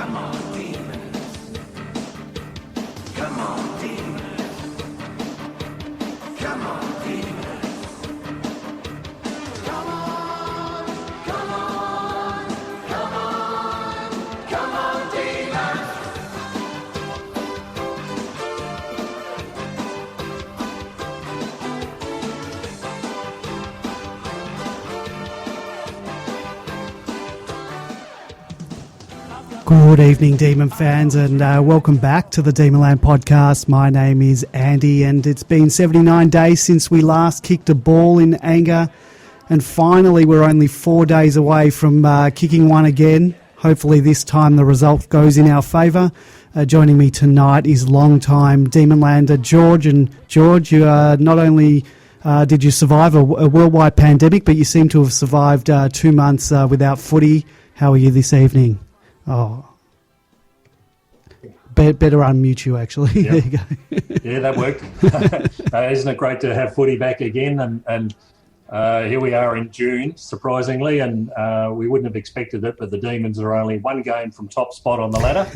Come on, Demons. Come on, Demons. Come on, Demons. Come on, come on, come on, come on, Demons. Good evening, Demon fans, and welcome back to the Demonland podcast. My name is Andy, and it's been 79 days since we last kicked a ball in anger, and finally we're only 4 days away from kicking one again. Hopefully this time the result goes in our favour. Joining me tonight is long-time Demonlander George, and George, you not only did you survive a worldwide pandemic, but you seem to have survived 2 months without footy. How are you this evening? Oh, better unmute you, actually. Yep. There you go. Yeah, that worked. Isn't it great to have footy back again? And here we are in June, surprisingly, and we wouldn't have expected it, but the Demons are only one game from top spot on the ladder.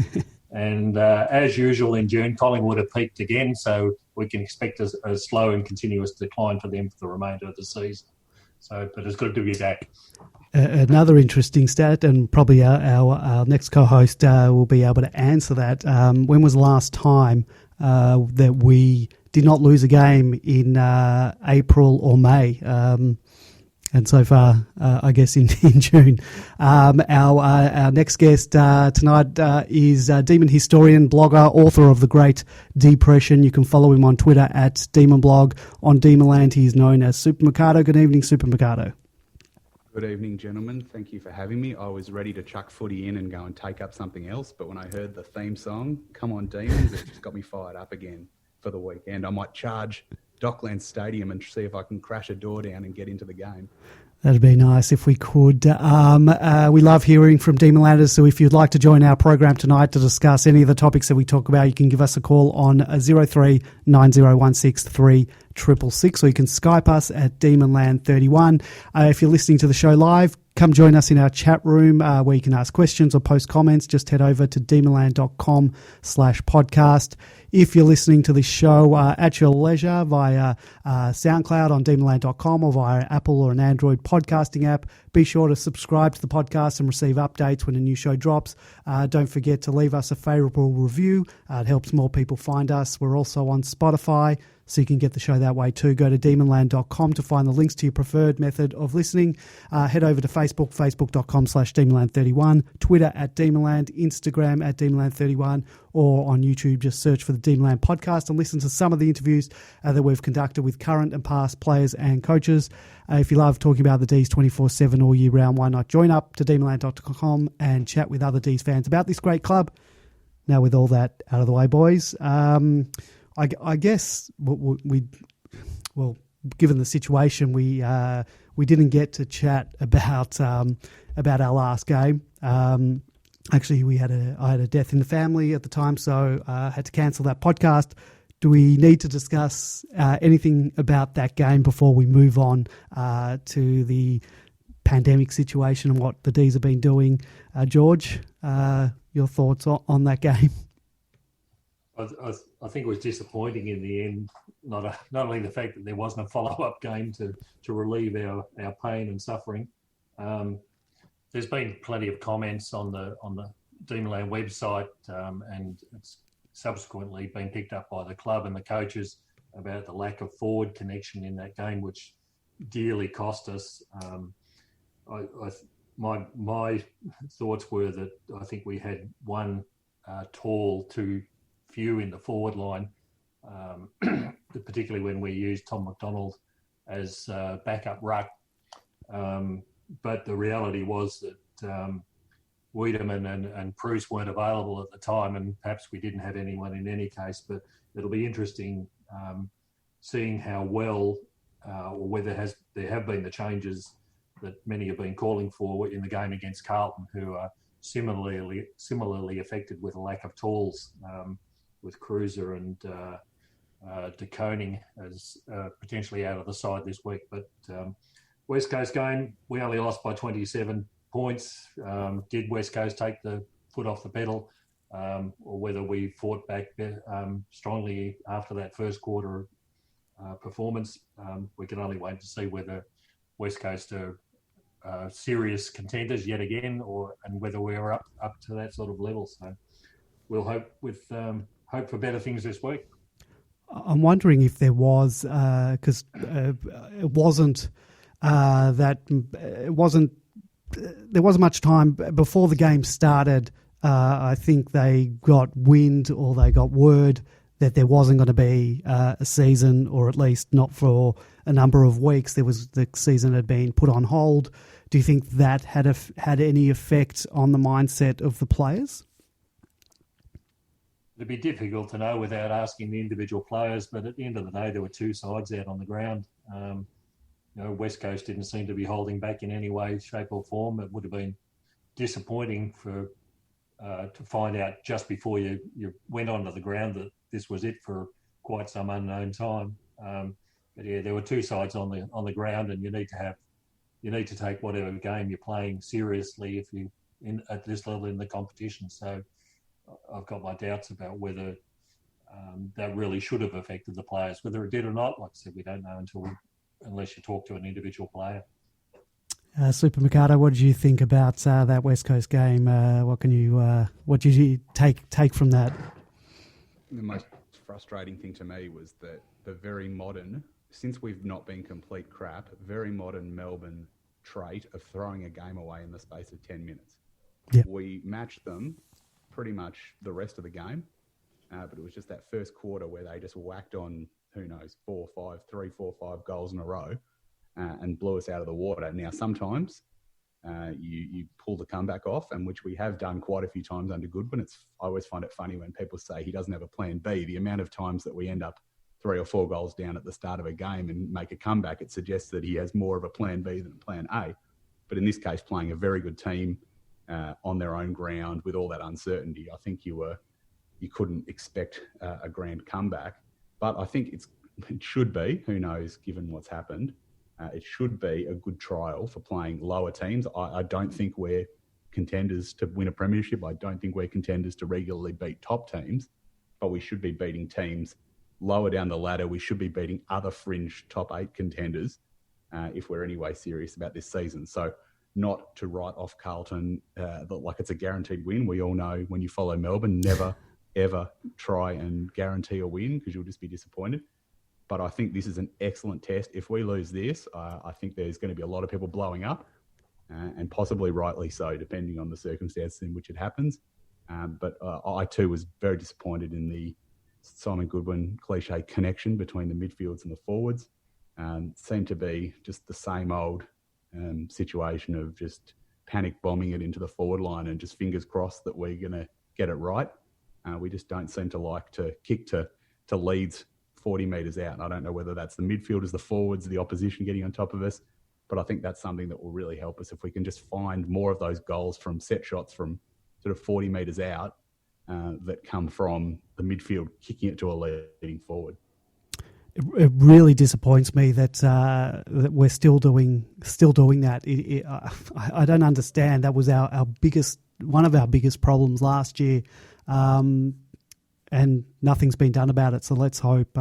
And as usual in June, Collingwood have peaked again, so we can expect a slow and continuous decline for them for the remainder of the season. So, but it's good to be back. Another interesting stat, and probably our next co-host will be able to answer that. When was the last time that we did not lose a game in April or May? And so far, I guess in June. Our next guest tonight is Demon historian, blogger, author of The Great Depression. You can follow him on Twitter at DemonBlog. On Demonland, he is known as Super Mikado. Good evening, Super Mikado. Good evening, gentlemen. Thank you for having me. I was ready to chuck footy in and go and take up something else, but when I heard the theme song, Come On Demons, it just got me fired up again for the weekend. I might charge Docklands Stadium and see if I can crash a door down and get into the game. That'd be nice if we could. We love hearing from Demonlanders, so if you'd like to join our program tonight to discuss any of the topics that we talk about, you can give us a call on 03 9016 3666, or you can Skype us at Demonland31. If you're listening to the show live, come join us in our chat room where you can ask questions or post comments. Just head over to demonland.com/podcast. If you're listening to this show at your leisure via SoundCloud on demonland.com or via Apple or an Android podcasting app, be sure to subscribe to the podcast and receive updates when a new show drops. Don't forget to leave us a favourable review. It helps more people find us. We're also on Spotify, so you can get the show that way too. Go to demonland.com to find the links to your preferred method of listening. Head over to Facebook, facebook.com/Demonland31, Twitter at Demonland, Instagram at Demonland31, or on YouTube, just search for the Demonland podcast and listen to some of the interviews that we've conducted with current and past players and coaches. If you love talking about the Dees 24/7 all year round, why not join up to Demonland.com and chat with other Dees fans about this great club? Now, with all that out of the way, boys, I guess given the situation, we didn't get to chat about our last game. Actually, I had a death in the family at the time, so I had to cancel that podcast. Do we need to discuss anything about that game before we move on to the pandemic situation and what the Dees have been doing? George, your thoughts on that game? I think it was disappointing in the end. Not only the fact that there wasn't a follow-up game to relieve our pain and suffering. There's been plenty of comments on the Demonland website, and it's subsequently been picked up by the club and the coaches about the lack of forward connection in that game, which dearly cost us. My thoughts were that I think we had one tall, too few in the forward line, particularly when we used Tom McDonald as backup ruck. But the reality was that Wiedemann and Bruce weren't available at the time, and perhaps we didn't have anyone in any case. But it'll be interesting seeing how well or whether there have been the changes that many have been calling for in the game against Carlton, who are similarly affected with a lack of tools, with Cruiser and De Koning as potentially out of the side this week. But West Coast game, we only lost by 27 points. Did West Coast take the foot off the pedal, or whether we fought back strongly after that first quarter performance. We can only wait to see whether West Coast are serious contenders yet again, and whether we're up to that sort of level. So we'll hope for better things this week. I'm wondering if there was, because it wasn't there wasn't much time before the game started. I think they got wind, or they got word that there wasn't going to be a season, or at least not for a number of weeks. The season had been put on hold. Do you think that had any effect on the mindset of the players? It'd be difficult to know without asking the individual players, but at the end of the day, there were two sides out on the ground. West Coast didn't seem to be holding back in any way, shape or form. It would have been disappointing to find out just before you went onto the ground that this was it for quite some unknown time. But yeah, there were two sides on the ground, and you need to take whatever game you're playing seriously if you at this level in the competition. So I've got my doubts about whether that really should have affected the players. Whether it did or not, like I said, we don't know unless you talk to an individual player. Super Mikado, what did you think about that West Coast game? What did you take from that? The most frustrating thing to me was that the very modern, since we've not been complete crap, very modern Melbourne trait of throwing a game away in the space of 10 minutes. Yep. We matched them pretty much the rest of the game, but it was just that first quarter where they just whacked on, who knows, 4 or 5 goals in a row and blew us out of the water. Now, sometimes you pull the comeback off, and which we have done quite a few times under Goodwin. I always find it funny when people say he doesn't have a plan B. The amount of times that we end up 3 or 4 goals down at the start of a game and make a comeback, it suggests that he has more of a plan B than a plan A. But in this case, playing a very good team on their own ground with all that uncertainty, I think you couldn't expect a grand comeback. But I think it should be, who knows, given what's happened, it should be a good trial for playing lower teams. I don't think we're contenders to win a premiership. I don't think we're contenders to regularly beat top teams, but we should be beating teams lower down the ladder. We should be beating other fringe top 8 contenders if we're anyway serious about this season. So not to write off Carlton like it's a guaranteed win. We all know when you follow Melbourne, never, ever try and guarantee a win because you'll just be disappointed. But I think this is an excellent test. If we lose this, I think there's going to be a lot of people blowing up, and possibly rightly so, depending on the circumstances in which it happens. But I too was very disappointed in the Simon Goodwin cliche connection between the midfields and the forwards. Seemed to be just the same old situation of just panic bombing it into the forward line and just fingers crossed that we're going to get it right. We just don't seem to like to kick to leads 40 metres out. And I don't know whether that's the midfielders, the forwards, the opposition getting on top of us, but I think that's something that will really help us if we can just find more of those goals from set shots from sort of 40 metres out that come from the midfield kicking it to a leading forward. It really disappoints me that we're still doing that. I don't understand. That was one of our biggest problems last year, and nothing's been done about it. So let's hope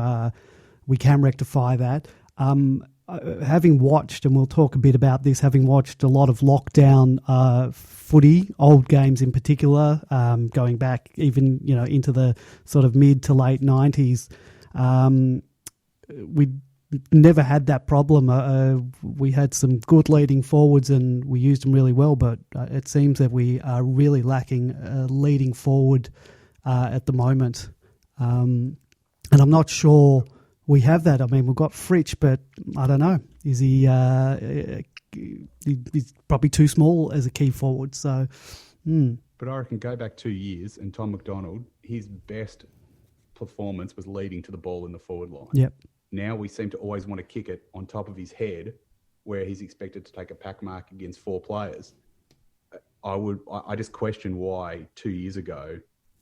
we can rectify that. Having watched, and we'll talk a bit about this, having watched a lot of lockdown footy, old games in particular, going back even into the sort of mid to late 90s. We never had that problem. We had some good leading forwards and we used them really well, but it seems that we are really lacking leading forward at the moment. And I'm not sure we have that. I mean, we've got Fritsch, but I don't know. Is he? He's probably too small as a key forward. So, But I reckon go back 2 years and Tom McDonald, his best performance was leading to the ball in the forward line. Yep. Now we seem to always want to kick it on top of his head where he's expected to take a pack mark against 4 players. I just question why 2 years ago,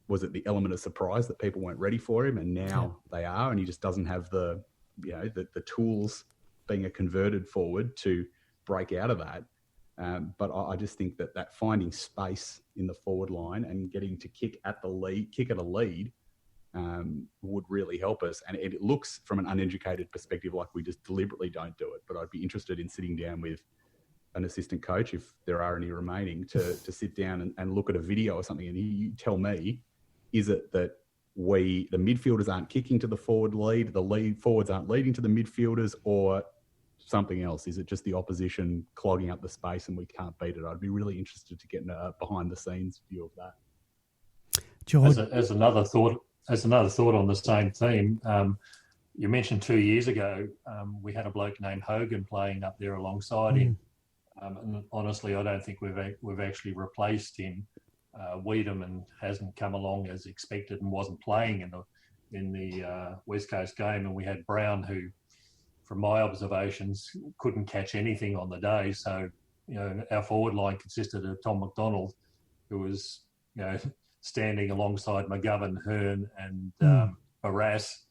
was it the element of surprise that people weren't ready for him and now they are, and he just doesn't have the tools being a converted forward to break out of that. But I just think that finding space in the forward line and getting to kick at a lead would really help us. And it looks from an uneducated perspective like we just deliberately don't do it. But I'd be interested in sitting down with an assistant coach, if there are any remaining, to sit down and look at a video or something. And you tell me, is it that the midfielders aren't kicking to the forward lead, the lead forwards aren't leading to the midfielders, or something else? Is it just the opposition clogging up the space and we can't beat it? I'd be really interested to get a behind the scenes view of that. George? As another thought on the same theme, you mentioned 2 years ago we had a bloke named Hogan playing up there alongside him. And honestly, I don't think we've actually replaced him. Wiedemann hasn't come along as expected and wasn't playing in the West Coast game, and we had Brown, who, from my observations, couldn't catch anything on the day. So, our forward line consisted of Tom McDonald, who was, standing alongside McGovern, Hearn, and Barras.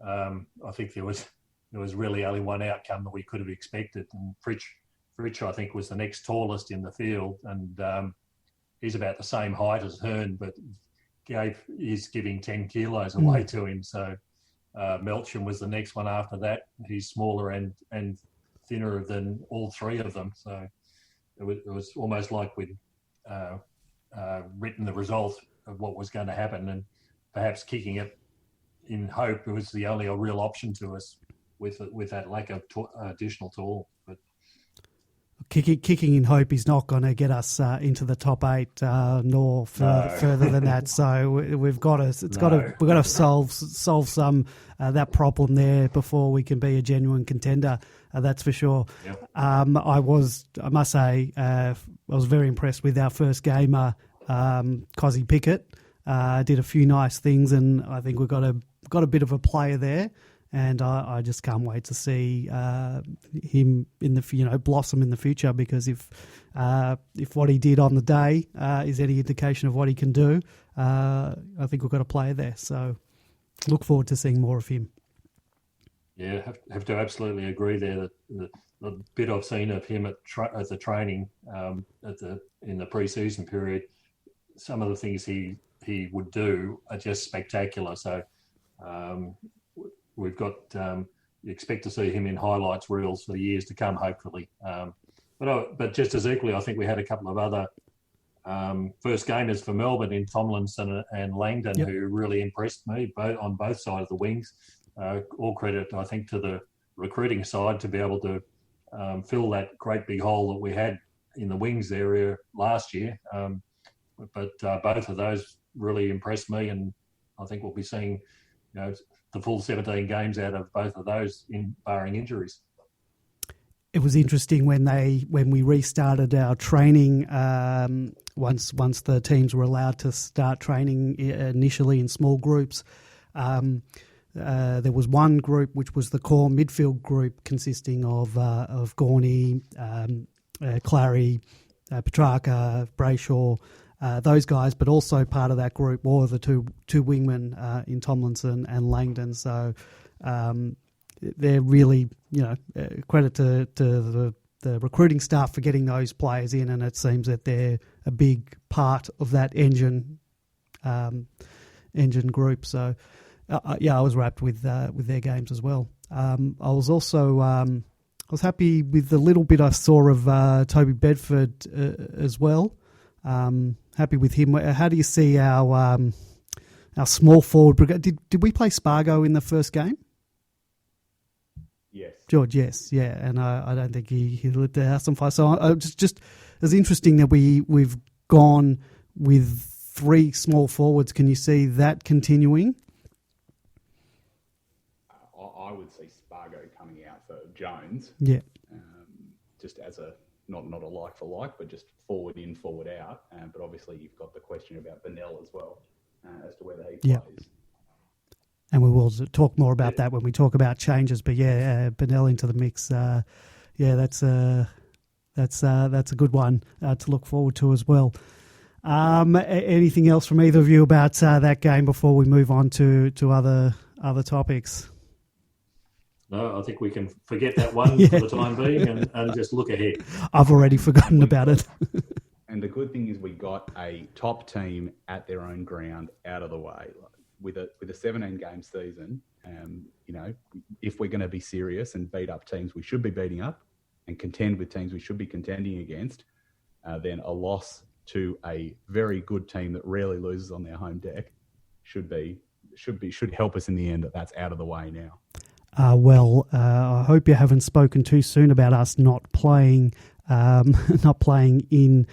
I think there was really only one outcome that we could have expected, and Fritsch, I think, was the next tallest in the field, and he's about the same height as Hearn, but is giving 10 kilos away to him. So Melcham was the next one after that. He's smaller and thinner than all three of them. So it was almost like we'd written the result of what was going to happen, and perhaps kicking it in hope it was the only real option to us with that lack of additional tool. But Kicking in hope is not going to get us into the top 8, nor further than that. So we've got to solve some that problem there before we can be a genuine contender. That's for sure. Yep. I must say, I was very impressed with our first gamer, Cozzy Pickett. Did a few nice things, and I think we've got a bit of a player there. And I just can't wait to see him blossom in the future, because if what he did on the day is any indication of what he can do, I think we've got a player there. So look forward to seeing more of him. Yeah, have to absolutely agree there that the bit I've seen of him at the training in the pre-season period, some of the things he would do are just spectacular. So. We've got, you expect to see him in highlights reels for the years to come, hopefully. But just as equally, I think we had a couple of other first gamers for Melbourne in Tomlinson and Langdon, who really impressed me on both sides of the wings. All credit, I think, to the recruiting side to be able to fill that great big hole that we had in the wings area last year. But both of those really impressed me, and I think we'll be seeing, the full 17 games out of both of those, barring injuries. It was interesting when we restarted our training. Once the teams were allowed to start training initially in small groups, there was one group which was the core midfield group, consisting of Gorney, Clary, Petrarca, Brayshaw. Those guys, but also part of that group were the two wingmen in Tomlinson and Langdon. So they're really, credit to the recruiting staff for getting those players in, and it seems that they're a big part of that engine group. So I was wrapped with their games as well. I was also I was happy with the little bit I saw of Toby Bedford as well. Happy with him. How do you see our small forward brigade? Did we play Spargo in the first game? Yes. George, yes, yeah, and I don't think he lit the house on fire. So just it's interesting that we've gone with 3 small forwards. Can you see that continuing? I would see Spargo coming out for Jones. Yeah. Just as a not a like for like, but just forward in, forward out. But obviously you've got the question about Bennell as well, as to whether he plays. And we will talk more about that when we talk about changes. But Bennell into the mix. That's a good one to look forward to as well. Anything else from either of you about that game before we move on to other topics? No, I think we can forget that one Yeah. for the time being and just look ahead. I've already forgotten about it. And the good thing is we got a top team at their own ground out of the way. With a 17-game season, you know, if we're going to be serious and beat up teams we should be beating up and contend with teams we should be contending against, then a loss to a very good team that rarely loses on their home deck should help us in the end. That's out of the way now. I hope you haven't spoken too soon about us not playing in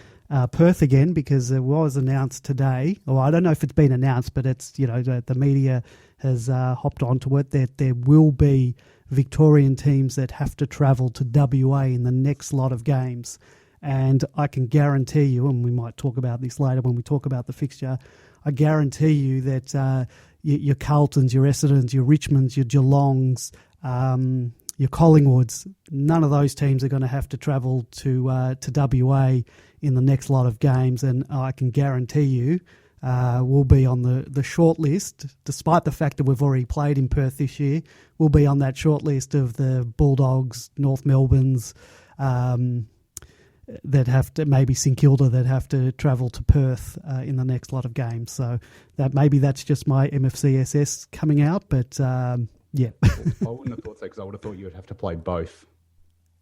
Perth again, because it was announced today. Or I don't know if it's been announced, but it's, you know, the media has hopped onto it that there will be Victorian teams that have to travel to WA in the next lot of games. And I can guarantee you, and we might talk about this later when we talk about the fixture, I guarantee you that your Carltons, your Essendons, your Richmonds, your Geelongs, your Collingwoods, none of those teams are going to have to travel to WA in the next lot of games. And I can guarantee you we'll be on the short list, despite the fact that we've already played in Perth this year. We'll be on that short list of the Bulldogs, North Melbournes, that have to, maybe St Kilda, that have to travel to Perth in the next lot of games. So that's just my MFCSS coming out, but yeah. I wouldn't have thought so, because I would have thought you would have to play both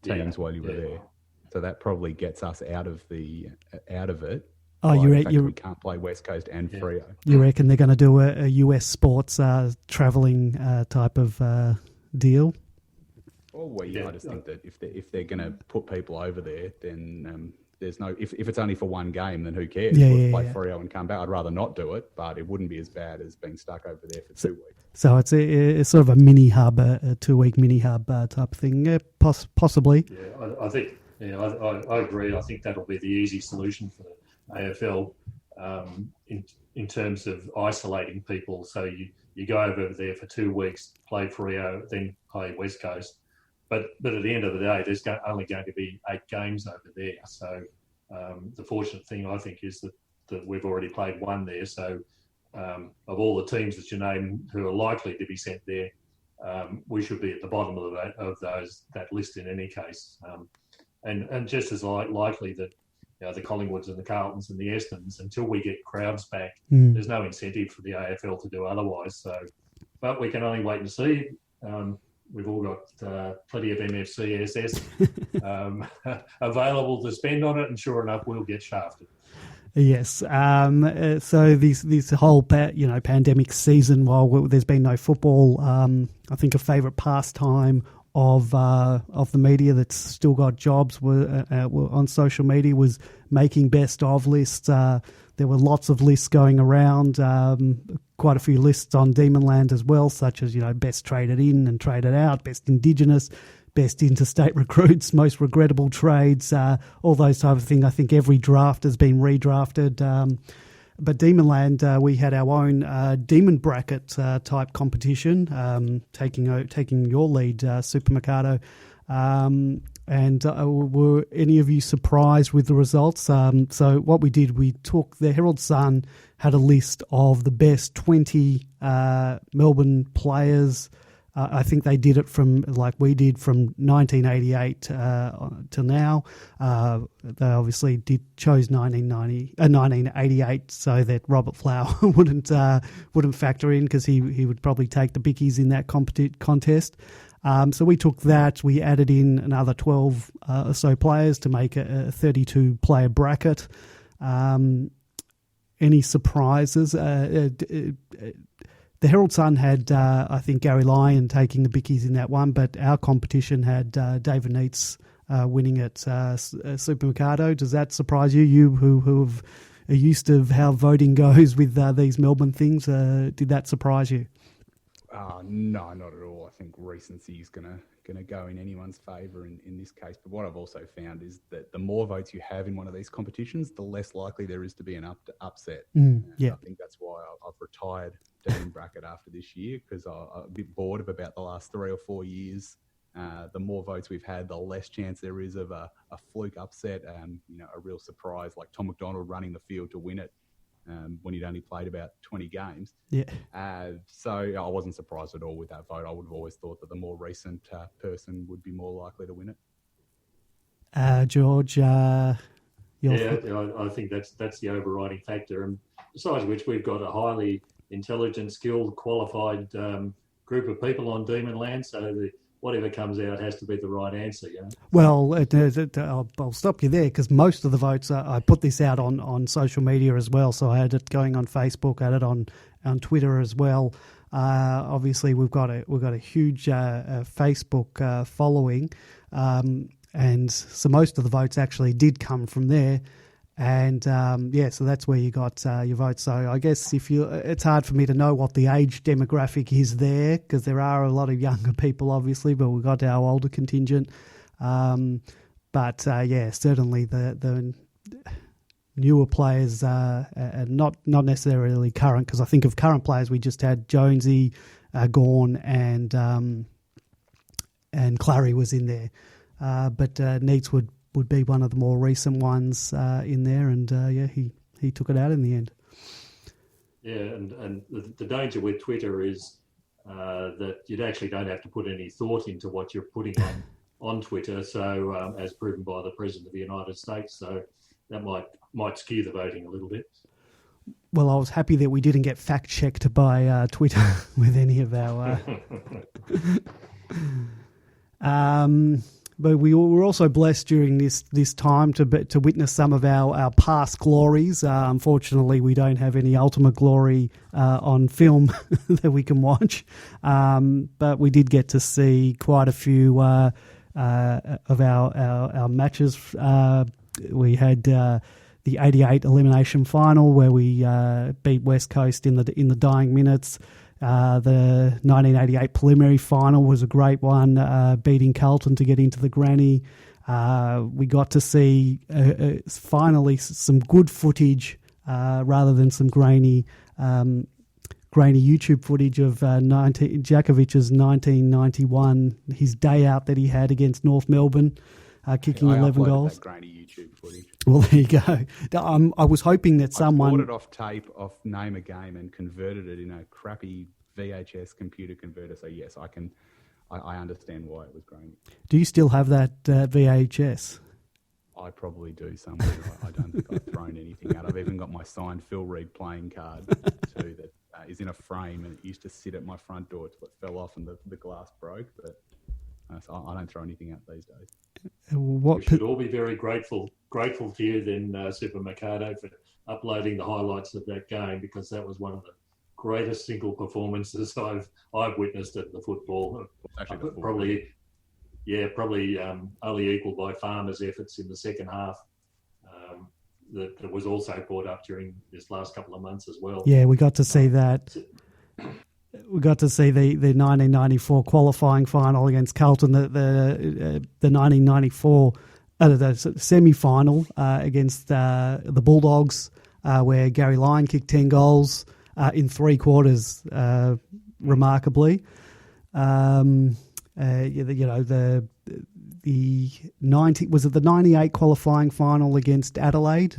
teams while you were there. So that probably gets us out of it. Oh, we can't play West Coast and Freo. You reckon they're going to do a US sports travelling type of deal? Well, I just think that if they're going to put people over there, then there's no. If it's only for one game, then who cares? We'll play Freo and come back. I'd rather not do it, but it wouldn't be as bad as being stuck over there for 2 weeks. So it's sort of a mini hub, a 2-week mini hub type of thing. Yeah, possibly. Yeah, I think. Yeah, I agree. I think that'll be the easy solution for the AFL in terms of isolating people. So you go over there for 2 weeks, play Freo, then play West Coast. But at the end of the day, there's only going to be 8 games over there. So the fortunate thing, I think, is that we've already played one there. So of all the teams that you name who are likely to be sent there, we should be at the bottom of that list in any case. And just as likely that, you know, the Collingwoods and the Carltons and the Estons, until we get crowds back, there's no incentive for the AFL to do otherwise. So, but we can only wait and see. We've all got plenty of MFCSS available to spend on it, and sure enough, we'll get shafted. Yes. So this whole pandemic season, while there's been no football, I think a favourite pastime of the media that's still got jobs were on social media was making best of lists. There were lots of lists going around, quite a few lists on Demonland as well, such as, you know, best traded in and traded out, best Indigenous, best interstate recruits, most regrettable trades, all those type of things. I think every draft has been redrafted. But Demonland, we had our own Demon Bracket type competition, taking your lead, Super Mikado. And were any of you surprised with the results? So what we did, we took the Herald Sun had a list of the best 20 Melbourne players. I think they did it from, like we did, from 1988 to now. They obviously chose 1988 so that Robert Flower wouldn't factor in, because he would probably take the bickies in that contest. So we took that, we added in another 12 or so players to make a 32-player bracket. Any surprises? The Herald Sun had, I think, Gary Lyon taking the bickies in that one, but our competition had David Neitz winning at Super Mikado. Does that surprise you? You who are used to how voting goes with these Melbourne things, did that surprise you? No, not at all. I think recency is gonna go in anyone's favour in this case. But what I've also found is that the more votes you have in one of these competitions, the less likely there is to be an upset. Yeah, I think that's why I've retired Demon Bracket after this year, because I'm a bit bored of about the last 3 or 4 years. The more votes we've had, the less chance there is of a fluke upset, a real surprise like Tom McDonald running the field to win it. when he'd only played about 20 games. Yeah. So I wasn't surprised at all with that vote. I would have always thought that the more recent person would be more likely to win it. George, I think that's the overriding factor. And besides which, we've got a highly intelligent, skilled, qualified group of people on Demon Land, so whatever comes out has to be the right answer. You know? Well, I'll stop you there because most of the votes, I put this out on social media as well. So I had it going on Facebook, I had it on Twitter as well. Obviously, we've got a huge Facebook following, and so most of the votes actually did come from there. And so that's where you got your vote. So I guess it's hard for me to know what the age demographic is there because there are a lot of younger people, obviously, but we've got our older contingent. Certainly the newer players are not necessarily current because I think of current players we just had Jonesy, Gawn, and Clary was in there, but Neitz would be one of the more recent ones in there, and he took it out in the end. Yeah, and the danger with Twitter is that you actually don't have to put any thought into what you're putting on Twitter. So as proven by the President of the United States, so that might skew the voting a little bit. Well, I was happy that we didn't get fact checked by Twitter with any of our. But we were also blessed during this time to witness some of our past glories. Unfortunately, we don't have any ultimate glory on film that we can watch. But we did get to see quite a few of our matches. We had the '88 elimination final where we beat West Coast in the dying minutes. The 1988 preliminary final was a great one, beating Carlton to get into the granny. We got to see finally some good footage rather than some grainy YouTube footage of Djakovic's 1991, his day out that he had against North Melbourne, kicking 11 goals. That grainy YouTube footage. Well, there you go. I was hoping that someone... I bought it off tape, off Name a Game, and converted it in a crappy VHS computer converter. So yes, I understand why it was grainy. Do you still have that VHS? I probably do somewhere. I don't think I've thrown anything out. I've even got my signed Phil Reed playing card too that is in a frame, and it used to sit at my front door till it fell off and the glass broke. But so I don't throw anything out these days. We should all be very grateful to you then, Super Mikado, for uploading the highlights of that game, because that was one of the greatest single performances I've witnessed at the football. Probably only equalled by Farmer's efforts in the second half. That was also brought up during this last couple of months as well. Yeah, we got to see that. We got to see the 1994 qualifying final against Carlton, the 1994 the semi-final against the Bulldogs, where Gary Lyon kicked 10 goals in 3 quarters, remarkably. The 98 qualifying final against Adelaide.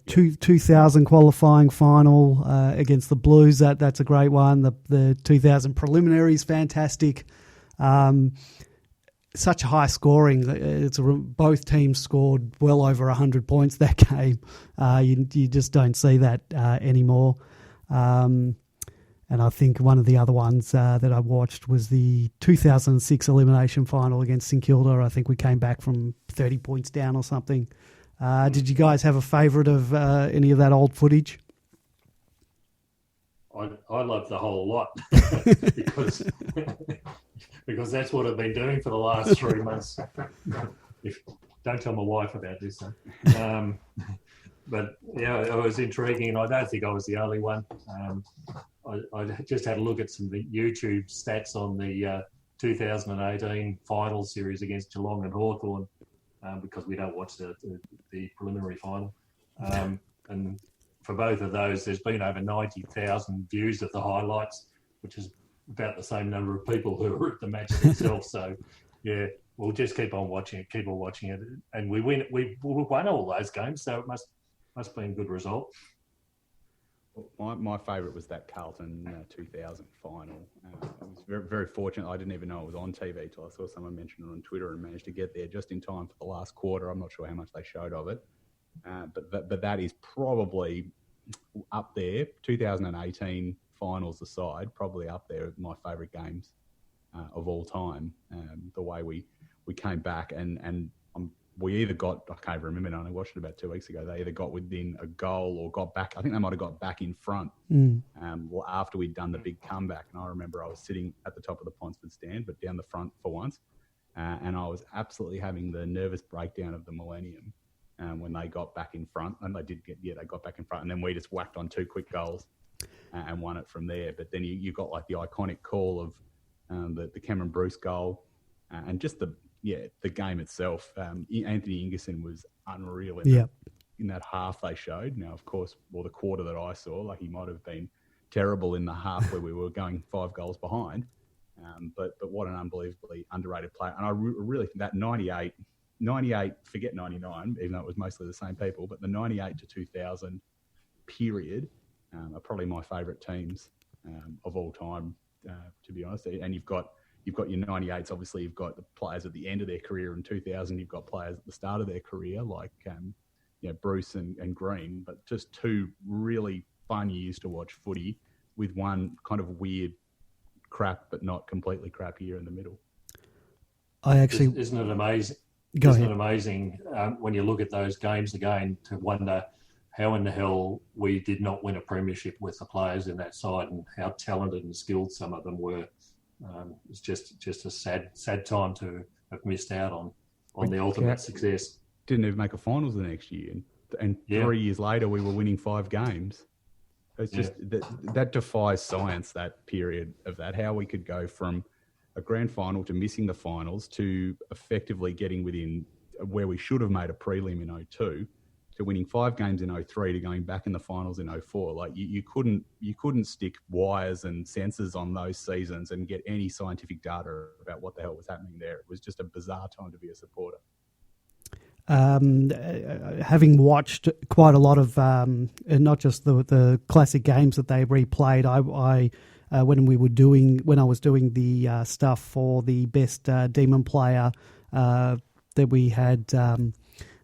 2000 qualifying final against the Blues. That's a great one. The 2000 preliminary is fantastic. Such high scoring. Both teams scored well over 100 points that game. You just don't see that anymore. And I think one of the other ones that I watched was the 2006 elimination final against St Kilda. I think we came back from 30 points down or something. Did you guys have a favourite of any of that old footage? I love the whole lot because that's what I've been doing for the last 3 months. Don't tell my wife about this. But yeah, it was intriguing, and I don't think I was the only one. I just had a look at some of the YouTube stats on the 2018 final series against Geelong and Hawthorn, because we don't watch the preliminary final. And for both of those, there's been over 90,000 views of the highlights, which is about the same number of people who were at the match itself. So, yeah, we'll just keep on watching it. And we won all those games, so it Must have been a good result. My favourite was that Carlton 2000 final. I was very, very fortunate. I didn't even know it was on TV till I saw someone mention it on Twitter and managed to get there just in time for the last quarter. I'm not sure how much they showed of it. But that is probably up there. 2018 finals aside, probably up there with my favourite games of all time. The way we came back and we either got, I can't remember now, I watched it about 2 weeks ago, they either got within a goal or got back. I think they might have got back in front after we'd done the big comeback. And I remember I was sitting at the top of the Ponsford stand, but down the front for once. And I was absolutely having the nervous breakdown of the millennium when they got back in front. And they got back in front. And then we just whacked on 2 quick goals and won it from there. But then you got like the iconic call of the Cameron Bruce goal and just the game itself. Anthony Ingerson was unreal in that half they showed. Now, of course, the quarter that I saw, like he might have been terrible in the half where we were going 5 goals behind. But what an unbelievably underrated player. And I really think that 98, forget 99, even though it was mostly the same people, but the 98 to 2000 period are probably my favourite teams of all time, to be honest. And you've got your 98s, obviously you've got the players at the end of their career. In 2000, you've got players at the start of their career like Bruce and Green, but just 2 really fun years to watch footy with one kind of weird crap, but not completely crap year in the middle. Isn't it amazing? Isn't it amazing when you look at those games again to wonder how in the hell we did not win a premiership with the players in that side and how talented and skilled some of them were. It's just a sad time to have missed out on the ultimate success. Didn't even make a finals the next year, and 3 years later we were winning 5 games. It's just that defies science. That period of that, how we could go from a grand final to missing the finals to effectively getting within where we should have made a prelim in 02 to winning 5 games in 03 to going back in the finals in 04. Like you couldn't stick wires and sensors on those seasons and get any scientific data about what the hell was happening there. It was just a bizarre time to be a supporter. Having watched quite a lot of, not just the classic games that they replayed, when I was doing the stuff for the best Demon player that we had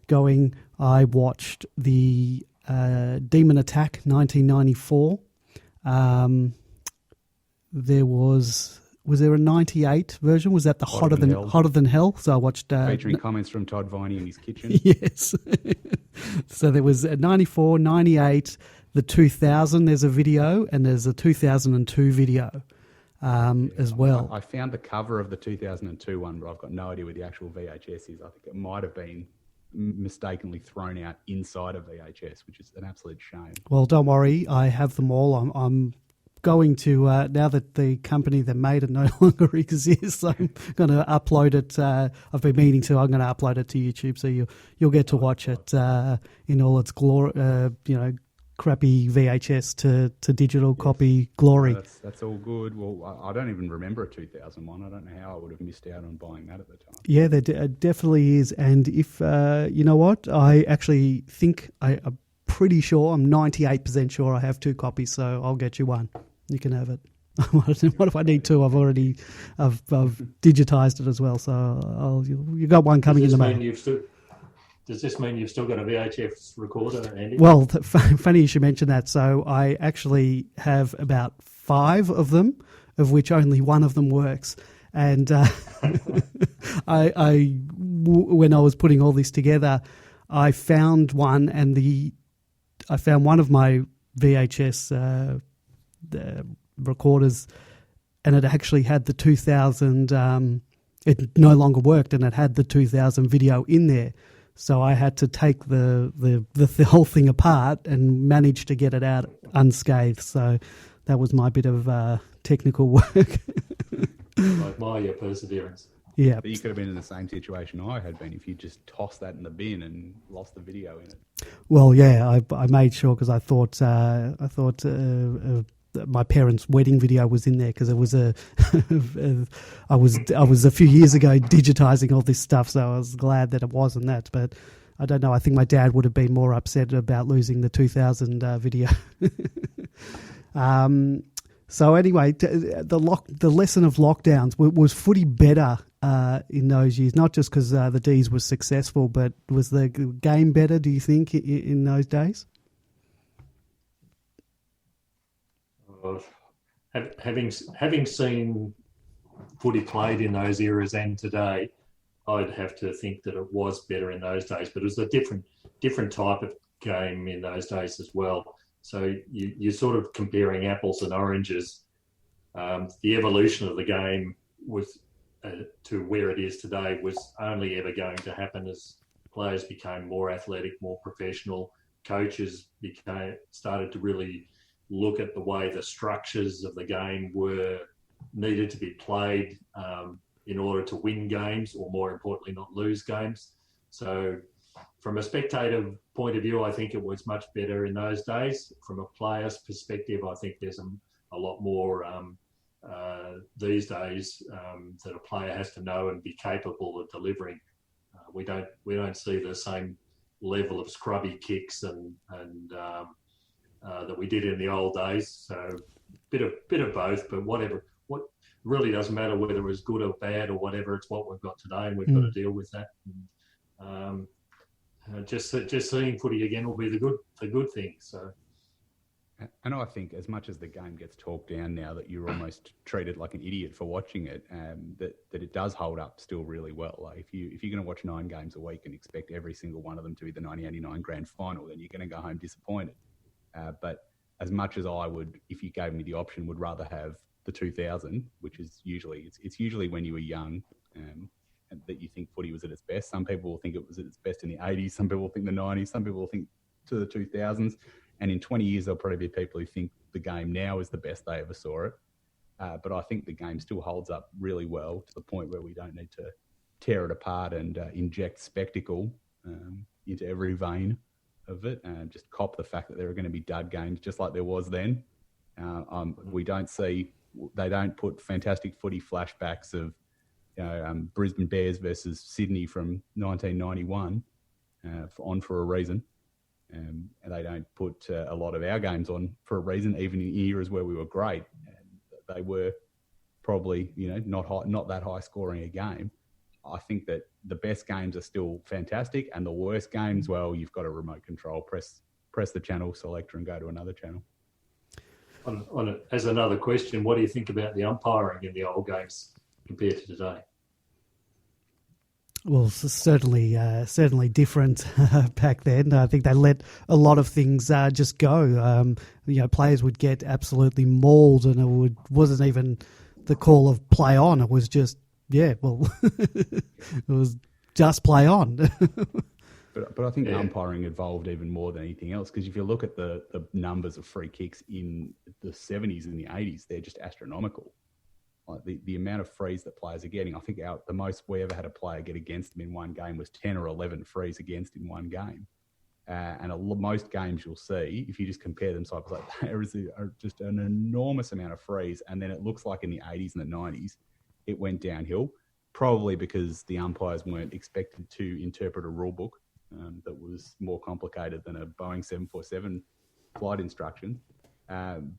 going, I watched the Demon Attack 1994. Was there a 98 version? Was that the Hotter Than Hell? So I watched... featuring comments from Todd Viney in his kitchen. Yes. So there was a 94, 98, the 2000, there's a video, and there's a 2002 video as well. I found the cover of the 2002 one, but I've got no idea where the actual VHS is. I think it might have been mistakenly thrown out inside of VHS, which is an absolute shame. Well, don't worry. I have them all. I'm going to, now that the company that made it no longer exists, I'm going to upload it. I've been meaning to. I'm going to upload it to YouTube, so you'll get to watch it in all its glory. Crappy VHS to digital copy glory. That's all good. Well, I don't even remember a 2001. I don't know how I would have missed out on buying that at the time. Yeah, there definitely is. And if you know what, I actually think I'm pretty sure. I'm 98% sure I have 2 copies, so I'll get you one. You can have it. What if I need 2? I've digitized it as well, so you got one coming in the mail. Does this mean you've still got a VHS recorder, Andy? Well, funny you should mention that. So I actually have about 5 of them, of which only one of them works. And when I was putting all this together, I found one, and I found one of my VHS recorders, and it actually had the 2000. It no longer worked, and it had the 2000 video in there. So I had to take the whole thing apart and manage to get it out unscathed. So that was my bit of technical work. I admire your perseverance. Yeah, but you could have been in the same situation I had been if you just tossed that in the bin and lost the video in it. Well, yeah, I made sure because I thought my parents' wedding video was in there because it was I was a few years ago digitizing all this stuff, so I was glad that it wasn't that. But I don't know. I think my dad would have been more upset about losing the 2000 video. So anyway, the lesson of lockdowns was footy better in those years, not just because the Dees was successful, but was the game better, do you think, in those days? Having seen footy played in those eras and today, I'd have to think that it was better in those days, but it was a different type of game in those days as well. So you're sort of comparing apples and oranges. The evolution of the game was to where it is today was only ever going to happen as players became more athletic, more professional. Coaches started to really look at the way the structures of the game needed to be played in order to win games, or more importantly, not lose games. So from a spectator point of view, I think it was much better in those days. From a player's perspective, I think there's a lot more these days that a player has to know and be capable of delivering. We don't see the same level of scrubby kicks and that we did in the old days. So bit of both, but whatever. What really doesn't matter whether it was good or bad or whatever. It's what we've got today, and we've got to deal with that. Just seeing footy again will be the good thing. So. And I think as much as the game gets talked down now, that you're almost treated like an idiot for watching it, that it does hold up still really well. Like if you're going to watch 9 games a week and expect every single one of them to be the 1989 grand final, then you're going to go home disappointed. But as much as I would, if you gave me the option, would rather have the 2000, which is usually it's usually when you were young, and that you think footy was at its best. Some people will think it was at its best in the 80s. Some people will think the 90s. Some people will think to the 2000s. And in 20 years, there'll probably be people who think the game now is the best they ever saw it. But I think the game still holds up really well to the point where we don't need to tear it apart and inject spectacle into every vein of it, and just cop the fact that there are going to be dud games just like there was then. They don't put fantastic footy flashbacks of Brisbane Bears versus Sydney from 1991 on for a reason. And they don't put a lot of our games on for a reason, even in eras where we were great. And they were probably, not that high scoring a game. I think that the best games are still fantastic, and the worst games, well, you've got a remote control. Press the channel selector and go to another channel. As another question, what do you think about the umpiring in the old games compared to today? Well, certainly different back then. I think they let a lot of things just go. Players would get absolutely mauled, and it wasn't even the call of play on. It was just, it was just play on. But I think umpiring evolved even more than anything else, because if you look at the numbers of free kicks in the 70s and the 80s, they're just astronomical. Like the amount of frees that players are getting, I think the most we ever had a player get against them in one game was 10 or 11 frees against in one game. And most games you'll see, if you just compare them side by side, there is just an enormous amount of frees. And then it looks like in the 80s and the 90s, it went downhill, probably because the umpires weren't expected to interpret a rule book that was more complicated than a Boeing 747 flight instruction.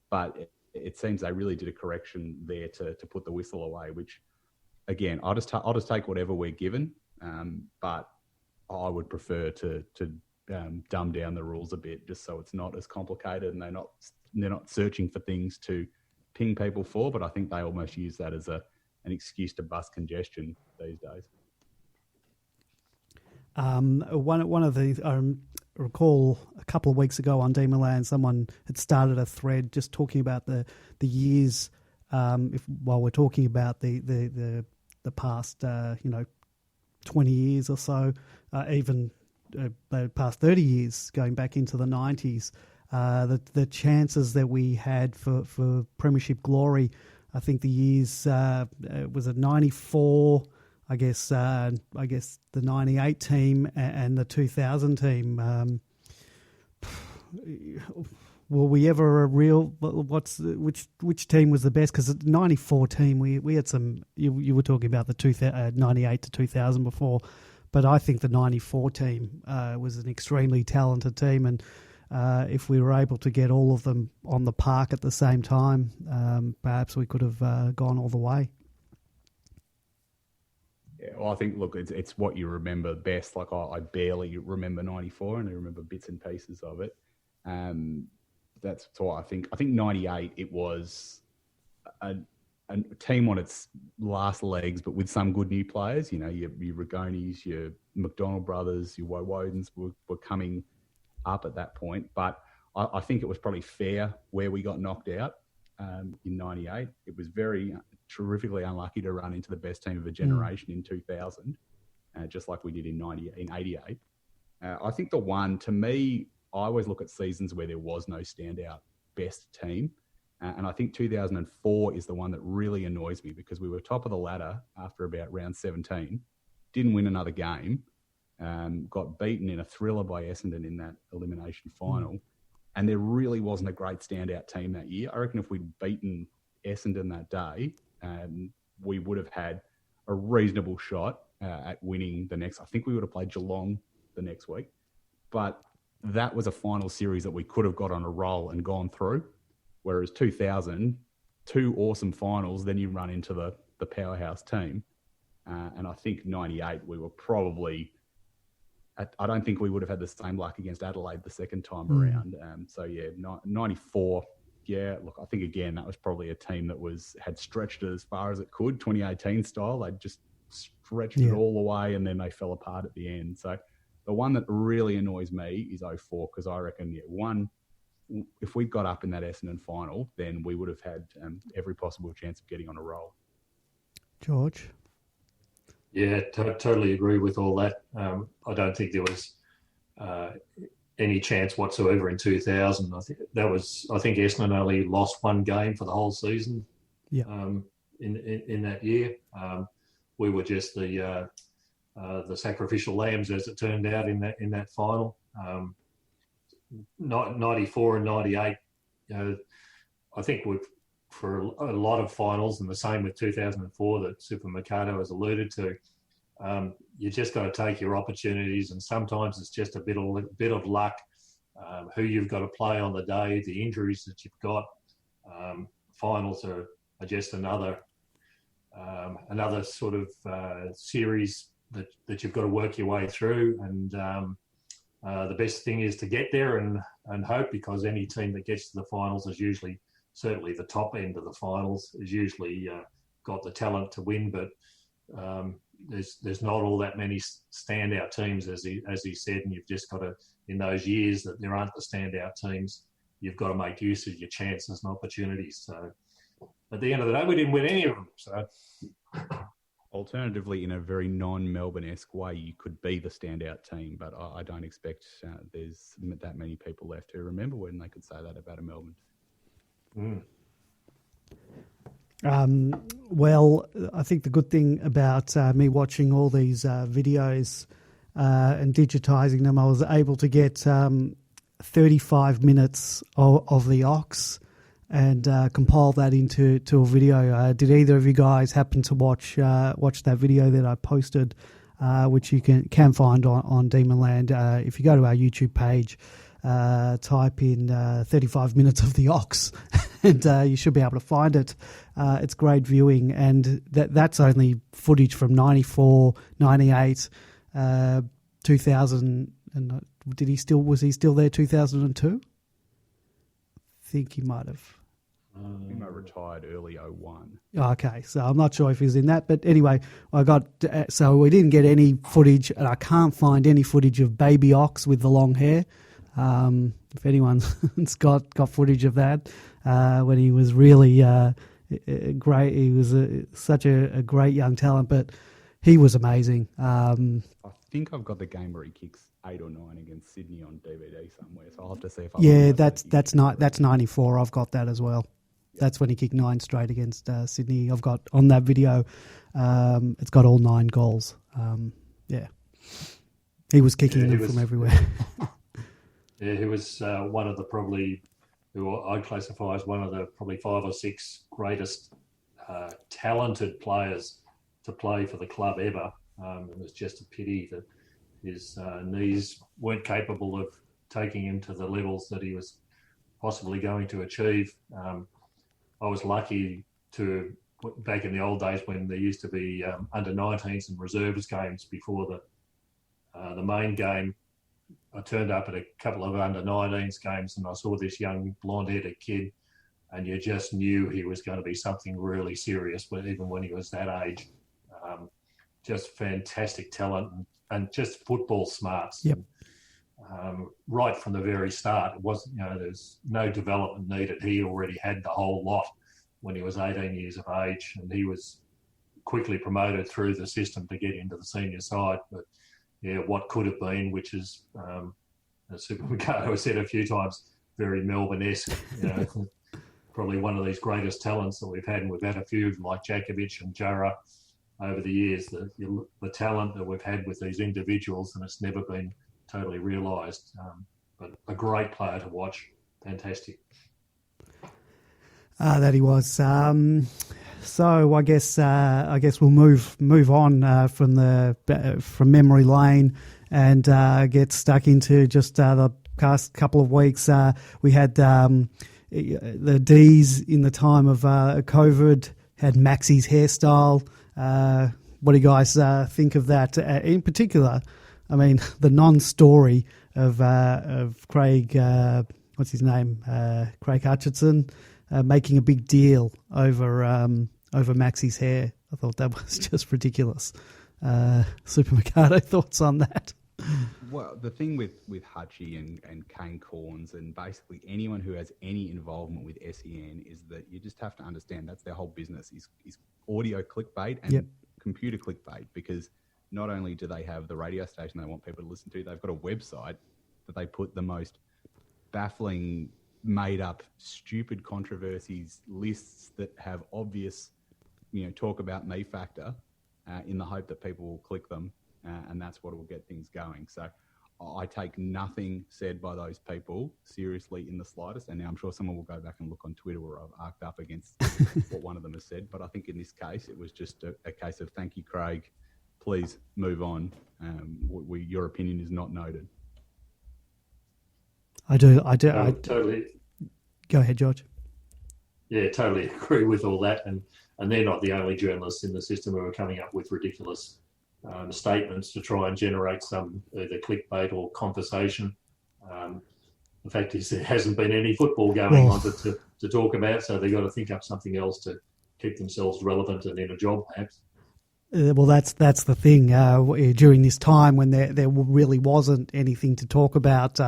But it seems they really did a correction there to put the whistle away, which, again, I'll just take whatever we're given, but I would prefer to dumb down the rules a bit, just so it's not as complicated and they're not searching for things to ping people for. But I think they almost use that as an excuse to bust congestion these days. One of the I recall a couple of weeks ago on Demon Land, someone had started a thread just talking about the years. While we're talking about the past 20 years or so, even the past 30 years, going back into the 90s, the chances that we had for premiership glory. I think the years was it 94. I guess the 98 team and the 2000 team. Were we ever a real? Which team was the best? Because the 94 team, we had some. You were talking about the 98 to 2000 before, but I think the 94 team was an extremely talented team, and if we were able to get all of them on the park at the same time, perhaps we could have gone all the way. Yeah, well, I think, look, it's what you remember best. Like, I barely remember 94, and I remember bits and pieces of it. That's what I think. I think 98, it was a team on its last legs, but with some good new players. You know, your Ragonis, your McDonald brothers, your Wodens were coming up at that point. But I think it was probably fair where we got knocked out in 98. It was very terrifically unlucky to run into the best team of a generation in 2000, just like we did in 88. I think the one, to me, I always look at seasons where there was no standout best team. And I think 2004 is the one that really annoys me, because we were top of the ladder after about round 17, didn't win another game, got beaten in a thriller by Essendon in that elimination final. And there really wasn't a great standout team that year. I reckon if we'd beaten Essendon that day, we would have had a reasonable shot at winning the next. I think we would have played Geelong the next week. But that was a final series that we could have got on a roll and gone through. Whereas 2000, two awesome finals, then you run into the powerhouse team. And I think 98, we were probably... I don't think we would have had the same luck against Adelaide the second time around. 94, yeah, look, I think, again, that was probably a team that had stretched it as far as it could, 2018 style. They just stretched it all the way, and then they fell apart at the end. So the one that really annoys me is 04, because I reckon, if we got up in that Essendon final, then we would have had every possible chance of getting on a roll. George? Yeah, totally agree with all that. I don't think there was any chance whatsoever in 2000. I think Essendon only lost one game for the whole season. Yeah. In that year, we were just the sacrificial lambs, as it turned out in that final. 94 and 98, I think for a lot of finals, and the same with 2004 that Super Mercado has alluded to, you just got to take your opportunities, and sometimes it's just a bit of luck, who you've got to play on the day, the injuries that you've got. Finals are just another sort of series that you've got to work your way through, and the best thing is to get there and hope, because any team that gets to the finals is usually, certainly the top end of the finals, is usually got the talent to win. But there's not all that many standout teams, as he said, and you've just got to, in those years that there aren't the standout teams, you've got to make use of your chances and opportunities. So at the end of the day, we didn't win any of them. So. Alternatively, in a very non-Melbourne-esque way, you could be the standout team, but I don't expect there's that many people left who remember when they could say that about a Melbourne. Well, I think the good thing about me watching all these videos and digitising them, I was able to get 35 minutes of the Ox and compile that into a video. Did either of you guys happen to watch that video that I posted, which you can find on Demonland? If you go to our YouTube page, type in 35 minutes of the Ox, and you should be able to find it. It's great viewing, and that's only footage from 94, 98, 2000, and was he still there 2002? I think he might have. I think I retired early 01. Okay, so I'm not sure if he's in that, but anyway, so we didn't get any footage, and I can't find any footage of Baby Ox with the long hair. If anyone's got footage of that, when he was really great, he was such a great young talent, but he was amazing. I think I've got the game where he kicks 8 or 9 against Sydney on DVD somewhere, so I'll have to see if I. Yeah, that's 94. I've got that as well. That's when he kicked 9 straight against Sydney. I've got on that video. It's got all 9 goals. Yeah, he was kicking them from everywhere. Yeah, he was one of the who I'd classify as one of the probably 5 or 6 greatest talented players to play for the club ever. It was just a pity that his knees weren't capable of taking him to the levels that he was possibly going to achieve. I was lucky to, back in the old days when there used to be under 19s and reserves games before the main game, I turned up at a couple of under 19s games and I saw this young blonde-headed kid, and you just knew he was going to be something really serious, but even when he was that age. Just fantastic talent and just football smarts. Yep. Right from the very start, it wasn't, there's no development needed. He already had the whole lot when he was 18 years of age, and he was quickly promoted through the system to get into the senior side. But yeah, what could have been, which is, as Super Mikado has said a few times, very Melbourne-esque. Probably one of these greatest talents that we've had, and we've had a few like Djakovic and Jara over the years. The talent that we've had with these individuals, and it's never been totally realised. But a great player to watch, fantastic. That he was. So I guess we'll move on from memory lane and get stuck into just the past couple of weeks. We had the Dees in the time of COVID, had Maxi's hairstyle. What do you guys think of that? In particular, I mean, the non-story of Craig, what's his name? Craig Hutchinson, making a big deal over Maxi's hair. I thought that was just ridiculous. Super Mikado, thoughts on that? Well, the thing with Hutchie and Kane Corns and basically anyone who has any involvement with SEN is that you just have to understand that's their whole business is audio clickbait and computer clickbait, because not only do they have the radio station they want people to listen to, they've got a website that they put the most baffling, made-up, stupid controversies, lists that have obvious, talk about me factor in the hope that people will click them. And that's what will get things going. So I take nothing said by those people seriously in the slightest. And now I'm sure someone will go back and look on Twitter where I've arced up against what one of them has said. But I think in this case, it was just a case of thank you, Craig. Please move on. Your opinion is not noted. I Totally. Go ahead, George. Yeah, totally agree with all that. And they're not the only journalists in the system who are coming up with ridiculous statements to try and generate some either clickbait or conversation. The fact is there hasn't been any football going on to talk about, so they've got to think up something else to keep themselves relevant and in a job, perhaps. Well, that's the thing. During this time when there really wasn't anything to talk about,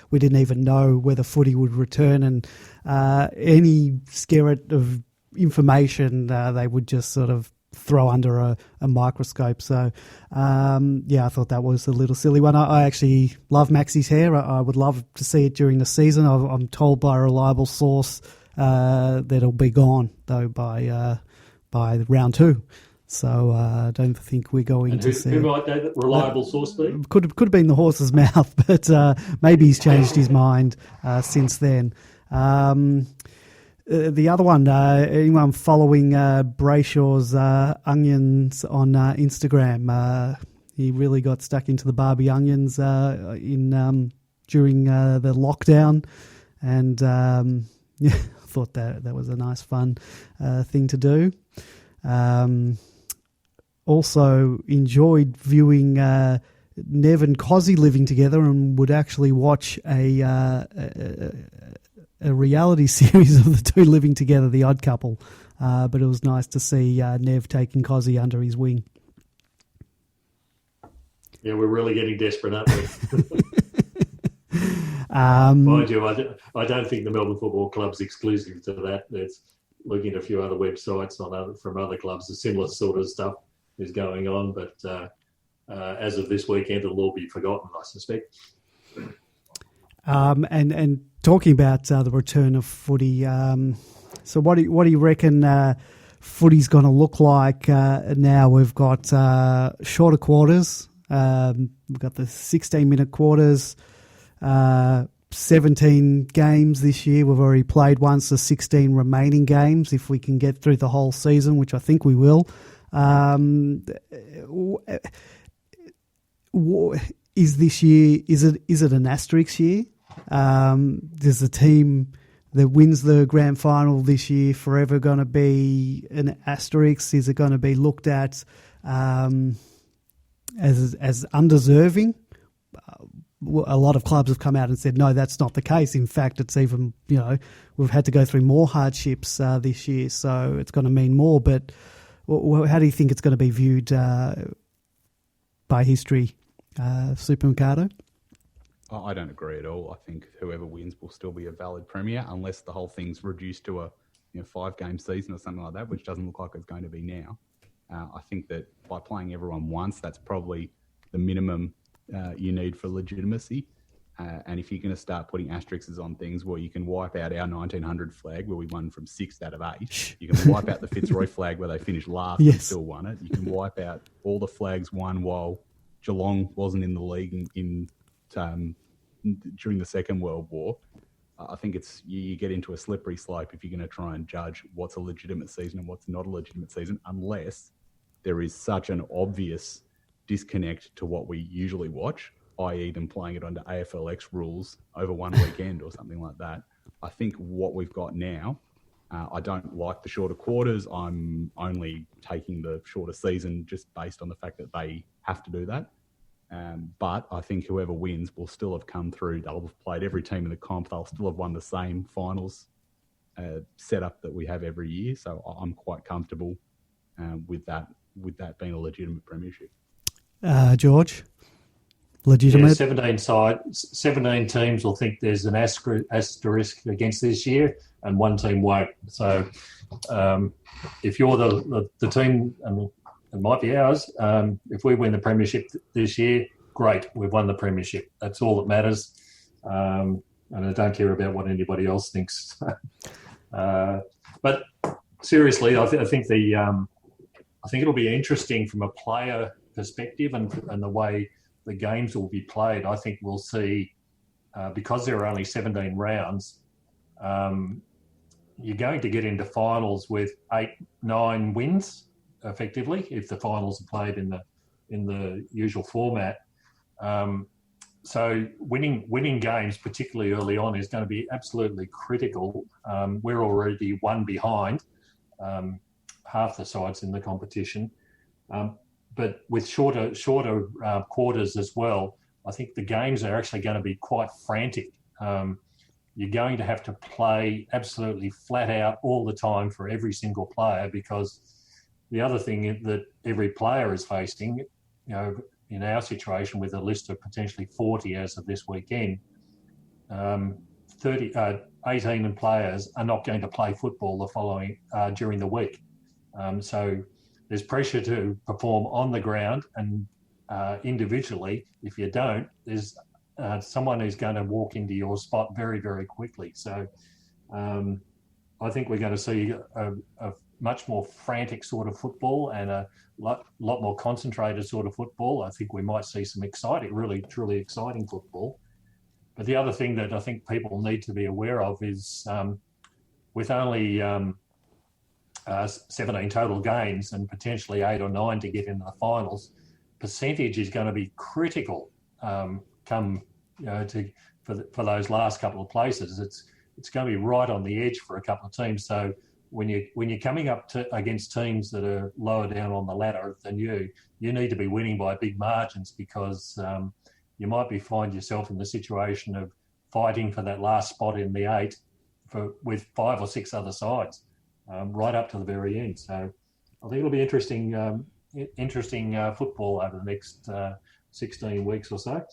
we didn't even know whether footy would return, and any skerrit of information they would just sort of throw under a microscope. So, I thought that was a little silly one. I actually love Maxi's hair. I would love to see it during the season. I'm told by a reliable source that it'll be gone, though, by round 2. So I don't think we're going to see. Who might that reliable source be? Could have been the horse's mouth, but maybe he's changed his mind since then. The other one, anyone following Brayshaw's onions on Instagram? He really got stuck into the Barbie onions during the lockdown, and I thought that was a nice, fun thing to do. Also enjoyed viewing Nev and Cozzy living together, and would actually watch a reality series of the two living together, The Odd Couple. But it was nice to see Nev taking Cozzy under his wing. Yeah, we're really getting desperate, aren't we? Mind you, I don't think the Melbourne Football Club's exclusive to that. There's looking at a few other websites from other clubs, a similar sort of stuff is going on. But as of this weekend, it'll all be forgotten, I suspect. And talking about the return of footy, so what do you reckon footy's going to look like now? We've got shorter quarters. We've got the 16-minute quarters, 17 games this year. We've already played once, the 16 remaining games, if we can get through the whole season, which I think we will. Is this year? Is it an asterisk year? Does the team that wins the grand final this year forever going to be an asterisk? Is it going to be looked at as undeserving? A lot of clubs have come out and said, no, that's not the case. In fact, it's even, we've had to go through more hardships this year, so it's going to mean more. But how do you think it's going to be viewed by history, Super Mercado? I don't agree at all. I think whoever wins will still be a valid premier unless the whole thing's reduced to a 5-game season or something like that, which doesn't look like it's going to be now. I think that by playing everyone once, that's probably the minimum you need for legitimacy. And if you're going to start putting asterisks on things where you can wipe out our 1900 flag where we won from 6 out of 8, you can wipe out the Fitzroy flag where they finished last and still won it. You can wipe out all the flags won while Geelong wasn't in the league during the Second World War. I think you get into a slippery slope if you're going to try and judge what's a legitimate season and what's not a legitimate season, unless there is such an obvious disconnect to what we usually watch, i.e. them playing it under AFLX rules over one weekend or something like that. I think what we've got now, I don't like the shorter quarters. I'm only taking the shorter season just based on the fact that they have to do that. But I think whoever wins will still have come through. They'll have played every team in the comp. They'll still have won the same finals setup that we have every year. So I'm quite comfortable with that being a legitimate premiership. George, legitimate? 17 teams will think there's an asterisk against this year, and one team won't. So if you're the team, and it might be ours, if we win the premiership this year, great, we've won the premiership. That's all that matters. And I don't care about what anybody else thinks. But seriously, I think it'll be interesting from a player perspective and the way the games will be played. I think we'll see, because there are only 17 rounds, you're going to get into finals with 8-9 wins effectively if the finals are played in the usual format. So winning games, particularly early on, is going to be absolutely critical. We're already one behind half the sides in the competition. But with shorter quarters as well, I think the games are actually going to be quite frantic. You're going to have to play absolutely flat out all the time for every single player, because the other thing that every player is facing, in our situation with a list of potentially 40 as of this weekend, 18 players are not going to play football during the week. So there's pressure to perform on the ground, and individually, if you don't, there's someone who's going to walk into your spot very, very quickly. So I think we're going to see a much more frantic sort of football and a lot more concentrated sort of football. I think we might see some exciting, really, truly exciting football. But the other thing that I think people need to be aware of is with only 17 total games and potentially 8 or 9 to get into the finals, percentage is going to be critical for those last couple of places. It's going to be right on the edge for a couple of teams. So when you're coming up against teams that are lower down on the ladder than you need to be winning by big margins, because you might find yourself in the situation of fighting for that last spot in the 8 with 5 or 6 other sides. Right up to the very end. So I think it'll be interesting football over the next 16 weeks or so.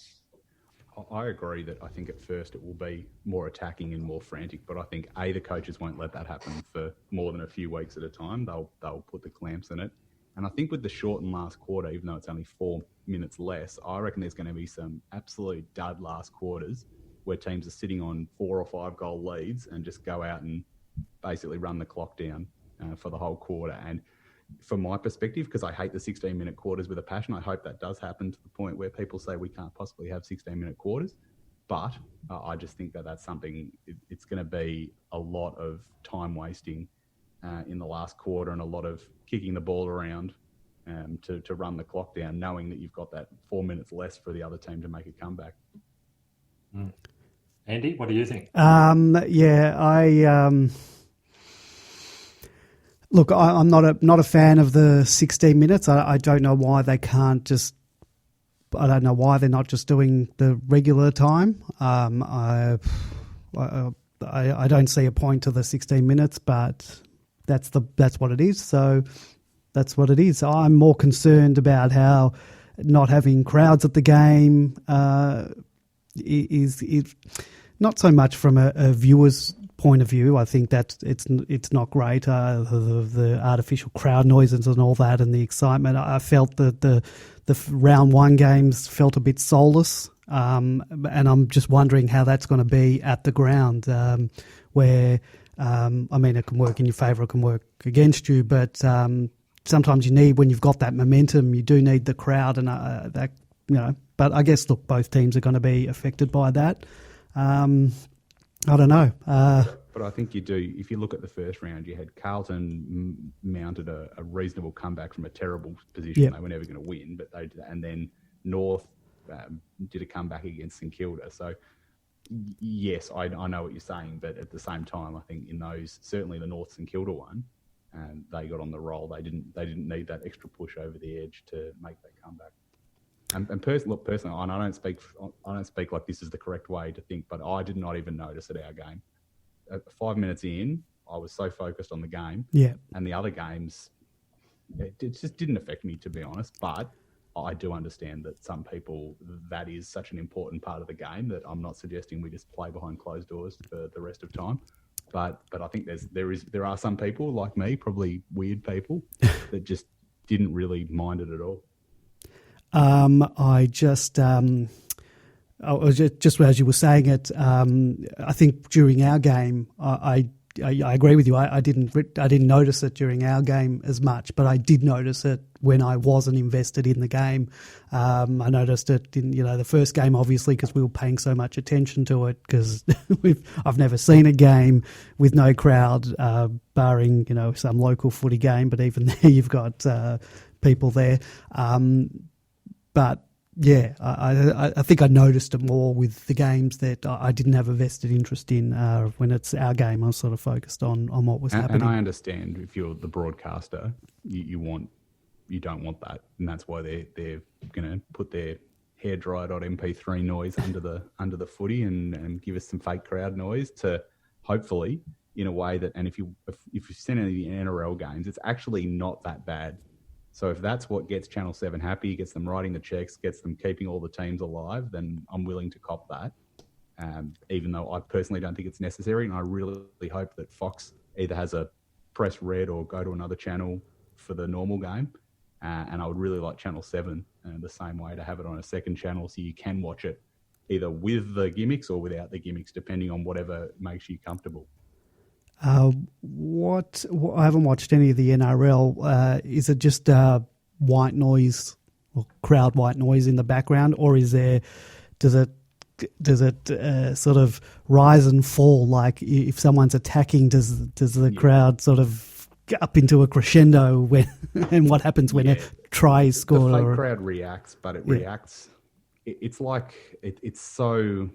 I agree that I think at first it will be more attacking and more frantic, but I think the coaches won't let that happen for more than a few weeks at a time. They'll put the clamps in it. And I think with the shortened last quarter, even though it's only 4 minutes less, I reckon there's going to be some absolute dud last quarters where teams are sitting on 4 or 5 goal leads and just go out and basically run the clock down for the whole quarter. And from my perspective, because I hate the 16-minute quarters with a passion, I hope that does happen to the point where people say we can't possibly have 16-minute quarters. But I just think that that's something, it's going to be a lot of time wasting in the last quarter and a lot of kicking the ball around to run the clock down, knowing that you've got that 4 minutes less for the other team to make a comeback. Andy, what do you think? Look, I'm not a fan of the 16 minutes. I don't know why they can't just. I don't know why they're not just doing the regular time. I don't see a point to the 16 minutes, but that's what it is. So that's what it is. I'm more concerned about how not having crowds at the game is not so much from a viewer's point of view. I think that it's not great. The artificial crowd noises and all that, and the excitement. I felt that the round one games felt a bit soulless, and I'm just wondering how that's going to be at the ground, where it can work in your favour, it can work against you, but sometimes you need, when you've got that momentum, you do need the crowd, and that, you know. But I guess, look, both teams are going to be affected by that. I don't know. But I think you do. If you look at the first round, you had Carlton mounted a reasonable comeback from a terrible position. Yep. They were never going to win, but they did, and then North did a comeback against St Kilda. So yes, I know what you're saying, but at the same time, I think in those, certainly the North St Kilda one, they got on the roll. They didn't need that extra push over the edge to make that comeback. And personally, and I don't speak like this is the correct way to think, but I did not even notice at our game. 5 minutes in, I was so focused on the game. Yeah. And the other games, it just didn't affect me, to be honest. But I do understand that some people, that is such an important part of the game that I'm not suggesting we just play behind closed doors for the rest of time. But I think there are some people like me, probably weird people, that just didn't really mind it at all. Just as you were saying it, I think during our game, I agree with you. I didn't notice it during our game as much, but I did notice it when I wasn't invested in the game. I noticed it in the first game, obviously, because we were paying so much attention to it. Because I've never seen a game with no crowd, barring some local footy game. But even there, you've got people there. But yeah, I think I noticed it more with the games that I didn't have a vested interest in. When it's our game, I was sort of focused on what was happening. And I understand if you're the broadcaster, you don't want that, and that's why they're going to put their hairdryer.mp3 noise under the footy and give us some fake crowd noise to hopefully in a way that. And if you send any of the NRL games, it's actually not that bad. So if that's what gets Channel 7 happy, gets them writing the checks, gets them keeping all the teams alive, then I'm willing to cop that, even though I personally don't think it's necessary. And I really hope that Fox either has a press red or go to another channel for the normal game. And I would really like Channel 7 the same way to have it on a second channel so you can watch it either with the gimmicks or without the gimmicks, depending on whatever makes you comfortable. I haven't watched any of the NRL. Is it just white noise or crowd white noise in the background, or does it sort of rise and fall? Like if someone's attacking, does the crowd sort of get up into a crescendo and what happens when a try is scored? The fake crowd reacts, but it reacts. It's like it's so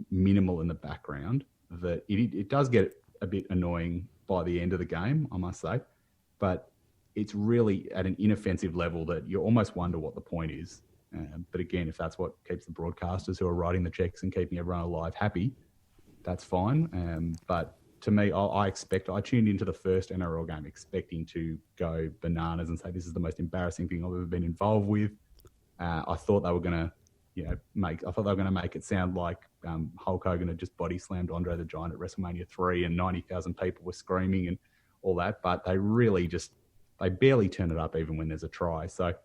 minimal in the background that it does get a bit annoying by the end of the game, I must say, but it's really at an inoffensive level that you almost wonder what the point is. But again, if that's what keeps the broadcasters who are writing the checks and keeping everyone alive happy, that's fine. But to me, I tuned into the first NRL game expecting to go bananas and say this is the most embarrassing thing I've ever been involved with. I thought they were going to make it sound like Hulk Hogan had just body slammed Andre the Giant at WrestleMania 3 and 90,000 people were screaming and all that, but they barely turn it up even when there's a try. So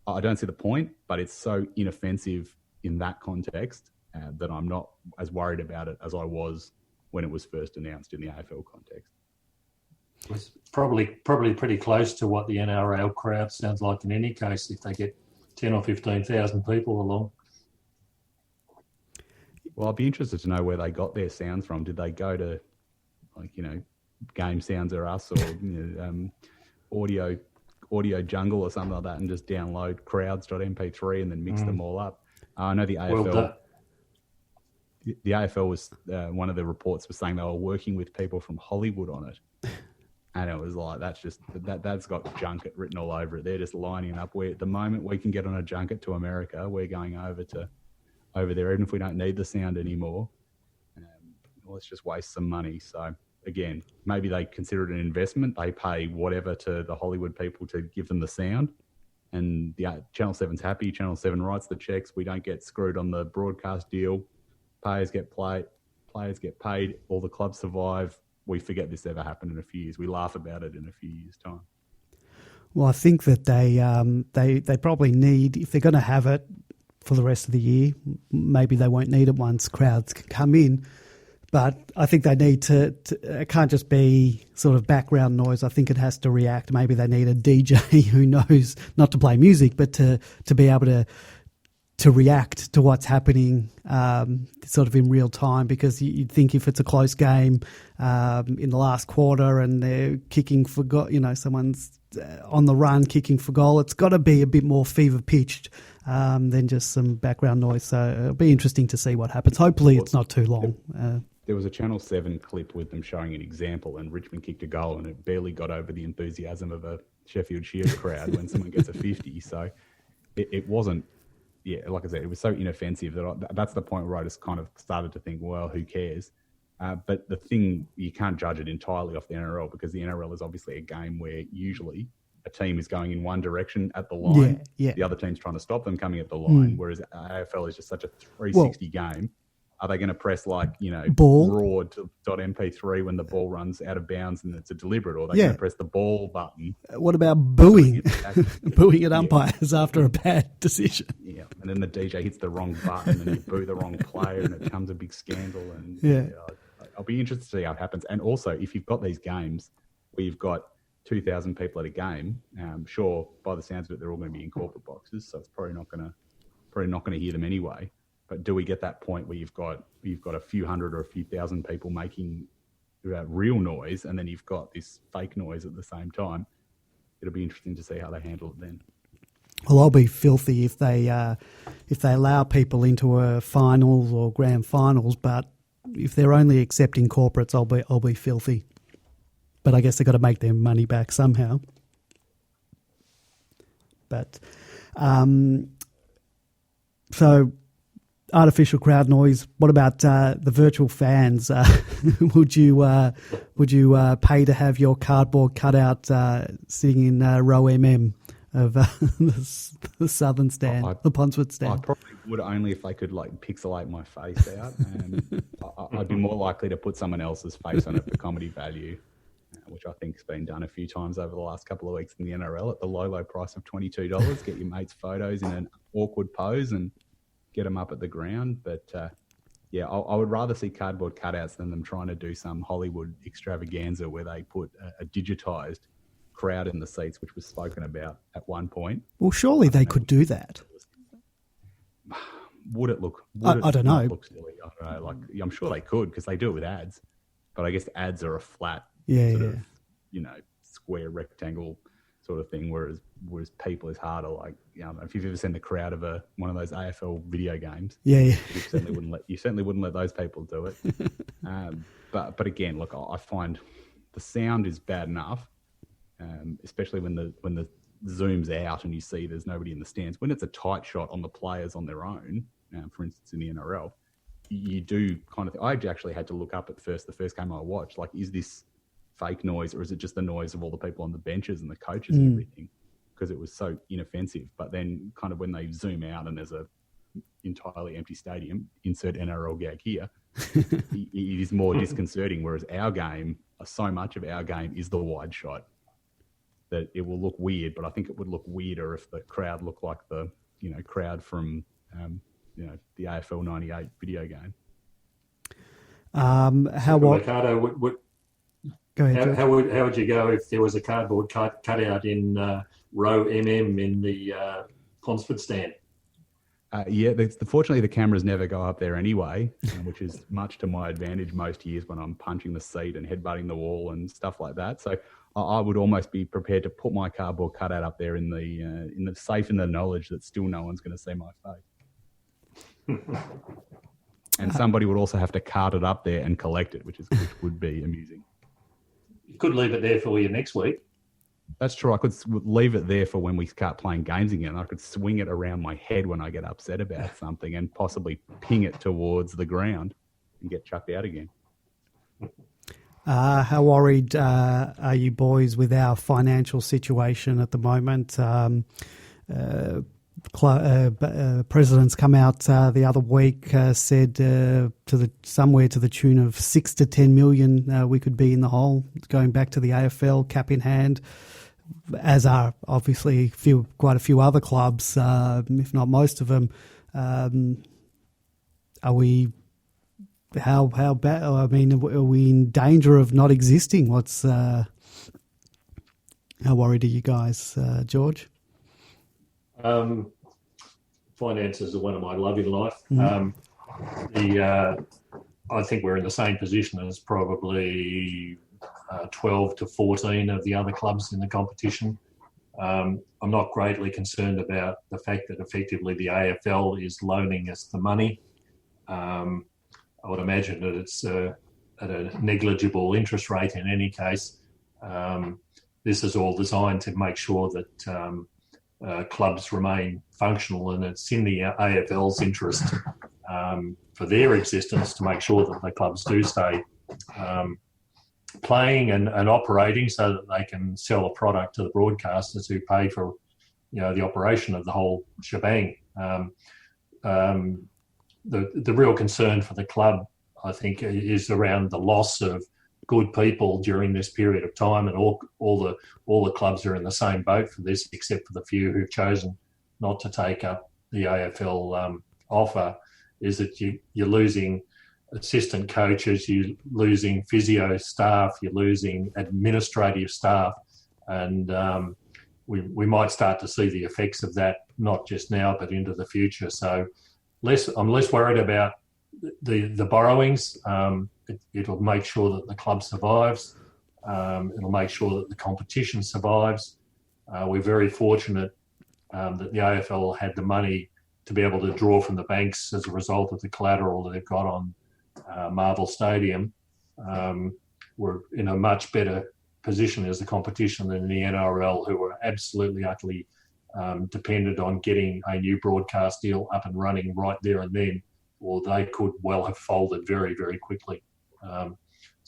I don't see the point, but it's so inoffensive in that context that I'm not as worried about it as I was when it was first announced in the AFL context. It's probably pretty close to what the NRL crowd sounds like in any case if they get 10 or 15,000 people along. Well, I'd be interested to know where they got their sounds from. Did they go to, Game Sounds or Us or audio Audio Jungle or something like that and just download crowds.mp3 and then mix them all up. I know the AFL. Well done. The AFL was one of the reports was saying they were working with people from Hollywood on it, and it was like that's got junket written all over it. They're just lining up. Where at the moment we can get on a junket to America, we're going over there, even if we don't need the sound anymore. Let's just waste some money. So again, maybe they consider it an investment. They pay whatever to the Hollywood people to give them the sound, and Channel 7's happy. Channel 7 writes the checks. We don't get screwed on the broadcast deal. Players get paid, all the clubs survive. We forget this ever happened in a few years. We laugh about it in a few years' time. Well, I think that they probably need, if they're going to have it for the rest of the year, maybe they won't need it once crowds can come in. But I think they need to it can't just be sort of background noise. I think it has to react. Maybe they need a DJ who knows not to play music, but to be able to react to what's happening sort of in real time, because you'd think if it's a close game in the last quarter and they're kicking for goal, someone's on the run kicking for goal, it's got to be a bit more fever-pitched than just some background noise. So it'll be interesting to see what happens. Hopefully it's not too long. There was a Channel 7 clip with them showing an example, and Richmond kicked a goal and it barely got over the enthusiasm of a Sheffield Shield crowd when someone gets a 50. So it wasn't, like I said, it was so inoffensive that that's the point where I just kind of started to think, well, who cares? But the thing, you can't judge it entirely off the NRL, because the NRL is obviously a game where usually a team is going in one direction at the line. Yeah. The other team's trying to stop them coming at the line, whereas AFL is just such a 360 game. Are they going to press ball raw to .mp3 when the ball runs out of bounds and it's a deliberate, or are they going to press the ball button? What about booing? Booing at umpires after a bad decision. Yeah, and then the DJ hits the wrong button and you boo the wrong player and it becomes a big scandal. And I'll be interested to see how it happens. And also, if you've got these games where you've got 2,000 people at a game, sure, by the sounds of it, they're all going to be in corporate boxes, so it's probably not going to hear them anyway. But do we get that point where you've got a few hundred or a few thousand people making real noise, and then you've got this fake noise at the same time? It'll be interesting to see how they handle it then. Well, I'll be filthy if they allow people into a finals or grand finals, but if they're only accepting corporates, I'll be filthy. But I guess they've got to make their money back somehow. But so. Artificial crowd noise. What about the virtual fans? Would you pay to have your cardboard cutout sitting in row MM of the southern stand, the Ponsford stand? I probably would, only if they could pixelate my face out. I'd be more likely to put someone else's face on it for comedy value, which I think has been done a few times over the last couple of weeks in the NRL at the low price of $22. Get your mates' photos in an awkward pose and get them up at the ground. But I would rather see cardboard cutouts than them trying to do some Hollywood extravaganza where they put a digitized crowd in the seats, which was spoken about at one point. Well, surely they could do that. Would it look? I don't know. Look silly? I don't know. I'm sure they could, because they do it with ads. But I guess ads are a flat sort of, square rectangle sort of thing, whereas people is harder. If you've ever seen the crowd of one of those AFL video games, you certainly wouldn't let those people do it. But again, look, I find the sound is bad enough, especially when the zoom's out and you see there's nobody in the stands. When it's a tight shot on the players on their own, for instance in the NRL, you do kind of. I actually had to look up the first game I watched. Is this fake noise, or is it just the noise of all the people on the benches and the coaches and everything? Because it was so inoffensive. But then kind of when they zoom out and there's a entirely empty stadium, insert NRL gag here, it is more disconcerting. Whereas our game, so much of our game is the wide shot, that it will look weird. But I think it would look weirder if the crowd looked like the crowd from the AFL 98 video game. Go ahead, how would you go if there was a cardboard cutout in row MM in the Ponsford stand? Fortunately, the cameras never go up there anyway, which is much to my advantage most years when I'm punching the seat and headbutting the wall and stuff like that. So I would almost be prepared to put my cardboard cutout up there in the safe in the knowledge that still no one's going to see my face. And somebody would also have to cart it up there and collect it, which would be amusing. You could leave it there for you next week. That's true. I could leave it there for when we start playing games again. I could swing it around my head when I get upset about something and possibly ping it towards the ground and get chucked out again. How worried are you boys with our financial situation at the moment? President's come out the other week, said somewhere to the tune of 6 to 10 million we could be in the hole going back to the AFL, cap in hand, as are obviously quite a few other clubs, if not most of them. Are we? How bad? I mean, are we in danger of not existing? How worried are you guys, George? Finances are one of my love in life. I think we're in the same position as probably 12 to 14 of the other clubs in the competition. I'm not greatly concerned about the fact that effectively the AFL is loaning us the money. I would imagine that it's at a negligible interest rate in any case. This is all designed to make sure that clubs remain functional, and it's in the AFL's interest for their existence to make sure that the clubs do stay playing and operating so that they can sell a product to the broadcasters who pay for the operation of the whole shebang. The real concern for the club, I think, is around the loss of good people during this period of time, and all the clubs are in the same boat for this, except for the few who've chosen not to take up the AFL offer. Is that you're losing assistant coaches, you're losing physio staff, you're losing administrative staff, and we might start to see the effects of that, not just now but into the future. So I'm less worried about the borrowings. It'll make sure that the club survives. It'll make sure that the competition survives. We're very fortunate that the AFL had the money to be able to draw from the banks as a result of the collateral that they've got on Marvel Stadium. We're in a much better position as a competition than the NRL, who were absolutely, utterly dependent on getting a new broadcast deal up and running right there and then, or they could well have folded very, very quickly.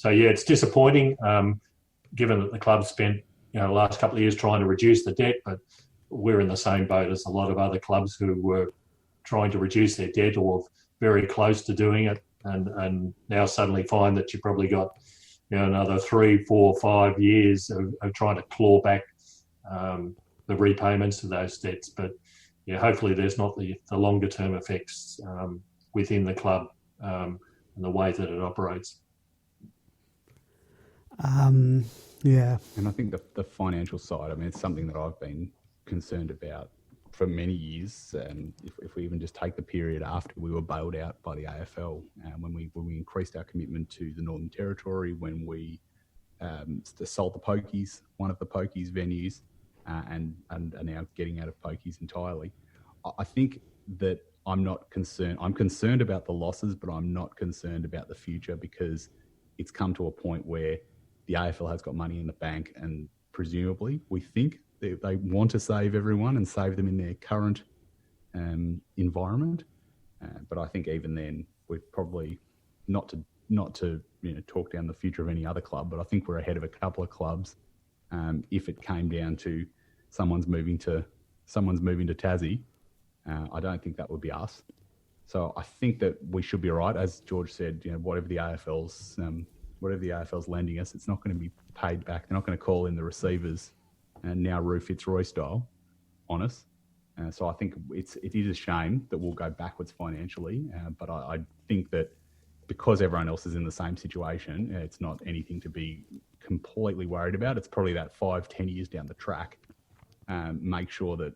It's disappointing, given that the club spent the last couple of years trying to reduce the debt, but we're in the same boat as a lot of other clubs who were trying to reduce their debt or very close to doing it, and now suddenly find that you probably got another 3, 4, 5 years of trying to claw back the repayments of those debts. But hopefully there's not the longer term effects within the club and the way that it operates. And I think the financial side, I mean, it's something that I've been concerned about for many years. If we even just take the period after we were bailed out by the AFL, when we increased our commitment to the Northern Territory, when we sold the pokies, one of the pokies venues, and are now getting out of pokies entirely. I think that I'm not concerned. I'm concerned about the losses, but I'm not concerned about the future, because it's come to a point where the AFL has got money in the bank, and presumably we think they want to save everyone and save them in their current environment. But I think even then, we're probably not to talk down the future of any other club, but I think we're ahead of a couple of clubs. If it came down to someone's moving to Tassie, I don't think that would be us. So I think that we should be all right. As George said, whatever the AFL's lending us, it's not going to be paid back. They're not going to call in the receivers and now Roo Fitzroy style on us. So I think it is a shame that we'll go backwards financially. But I think that because everyone else is in the same situation, it's not anything to be completely worried about. It's probably that 5-10 years down the track make sure that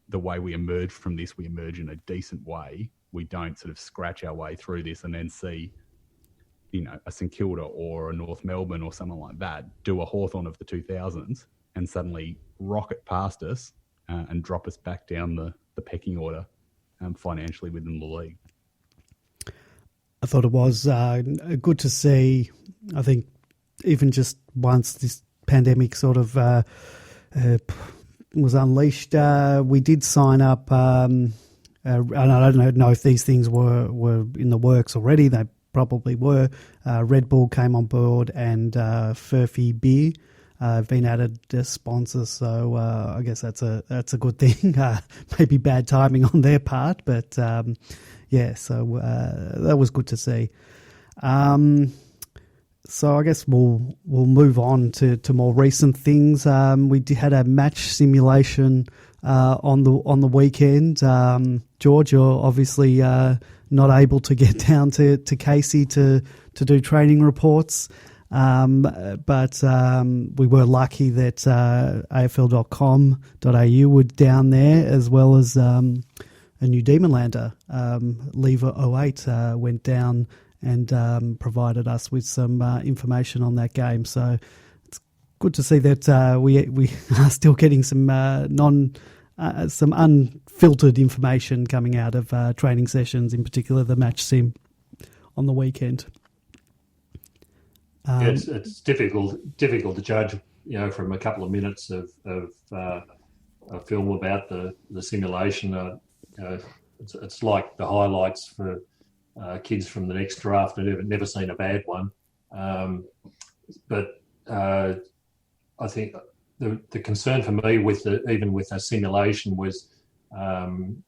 the way we emerge from this, we emerge in a decent way. We don't sort of scratch our way through this and then see, a St Kilda or a North Melbourne or someone like that do a Hawthorn of the 2000s and suddenly rocket past us and drop us back down the pecking order financially within the league. I thought it was good to see. I think even just once this pandemic sort of was unleashed, we did sign up. And I don't know if these things were in the works already. They probably were. Red Bull came on board, and Furphy Beer have been added as sponsors. So I guess that's a good thing. Maybe bad timing on their part, but so that was good to see. So I guess we'll move on to more recent things. We had a match simulation on the weekend. George, you're obviously not able to get down to Casey to do training reports, but we were lucky that AFL.com.au were down there, as well as a new Demonlander, Lever 08, went down and provided us with some information on that game. So it's good to see that we are still getting some some unfiltered information coming out of training sessions, in particular the match sim on the weekend. It's difficult to judge, from a couple of minutes of film about the simulation. It's like the highlights for kids from the next draft. I've never seen a bad one, but I think the concern for me even with a simulation was, and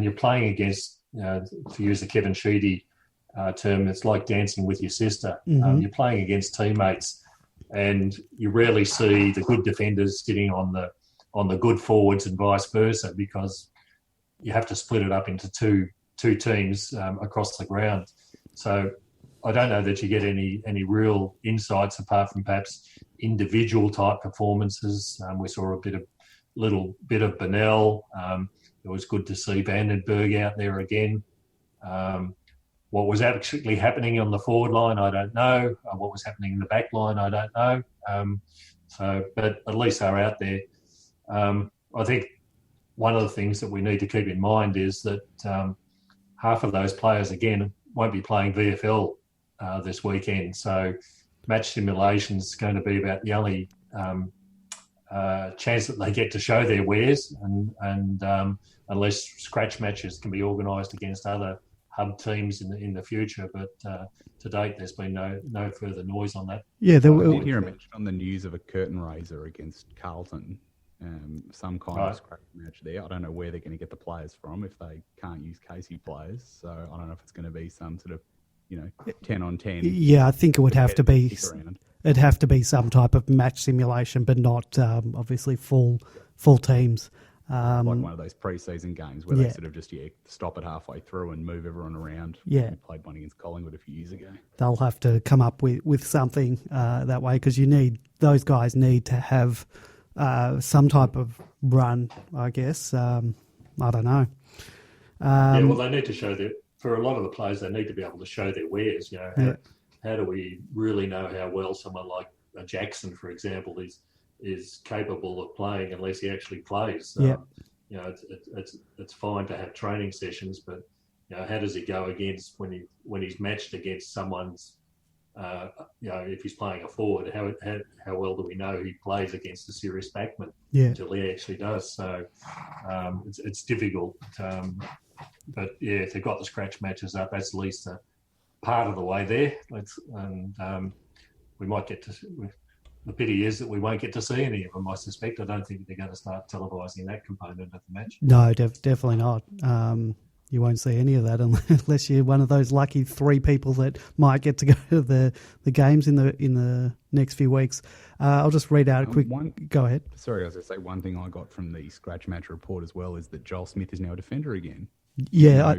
you're playing against, to use the Kevin Sheedy term, it's like dancing with your sister. Mm-hmm. You're playing against teammates, and you rarely see the good defenders sitting on the good forwards and vice versa, because you have to split it up into two teams across the ground. So I don't know that you get any real insights apart from perhaps individual type performances. We saw a little bit of Bennell. It was good to see Vandenberg out there again. What was actually happening on the forward line, I don't know. What was happening in the back line, I don't know. But at least they're out there. I think one of the things that we need to keep in mind is that half of those players, again, won't be playing VFL this weekend. So match simulation is going to be about the only chance that they get to show their wares, and unless scratch matches can be organised against other hub teams in the future. But to date, there's been no further noise on that. Yeah, there I were. did hear a mention on the news of a curtain raiser against Carlton. Some kind of scratch match there. I don't know where they're going to get the players from if they can't use Casey players. So I don't know if it's going to be some sort of 10 on 10. Yeah, I think it would have to be. It'd have to be some type of match simulation, but not obviously full teams. Like one of those pre-season games where they sort of just stop it halfway through and move everyone around. Yeah, we played one against Collingwood a few years ago. They'll have to come up with something that way, because those guys need to have some type of run, I guess. I don't know. Well, they need to show for a lot of the players, they need to be able to show their wares. How do we really know how well someone like a Jackson, for example, is capable of playing unless he actually plays? It's fine to have training sessions, but how does he go against when he's matched against someone's? If he's playing a forward, how well do we know he plays against a serious backman until he actually does? So it's difficult. But if they've got the scratch matches up, that's at least a part of the way there. We might get to. The pity is that we won't get to see any of them, I suspect. I don't think they're going to start televising that component of the match. No, definitely not. You won't see any of that unless you're one of those lucky 3 people that might get to go to the games in the next few weeks. I'll just read out a quick. Go ahead. Sorry, I was going to say one thing I got from the scratch match report as well is that Joel Smith is now a defender again. Yeah,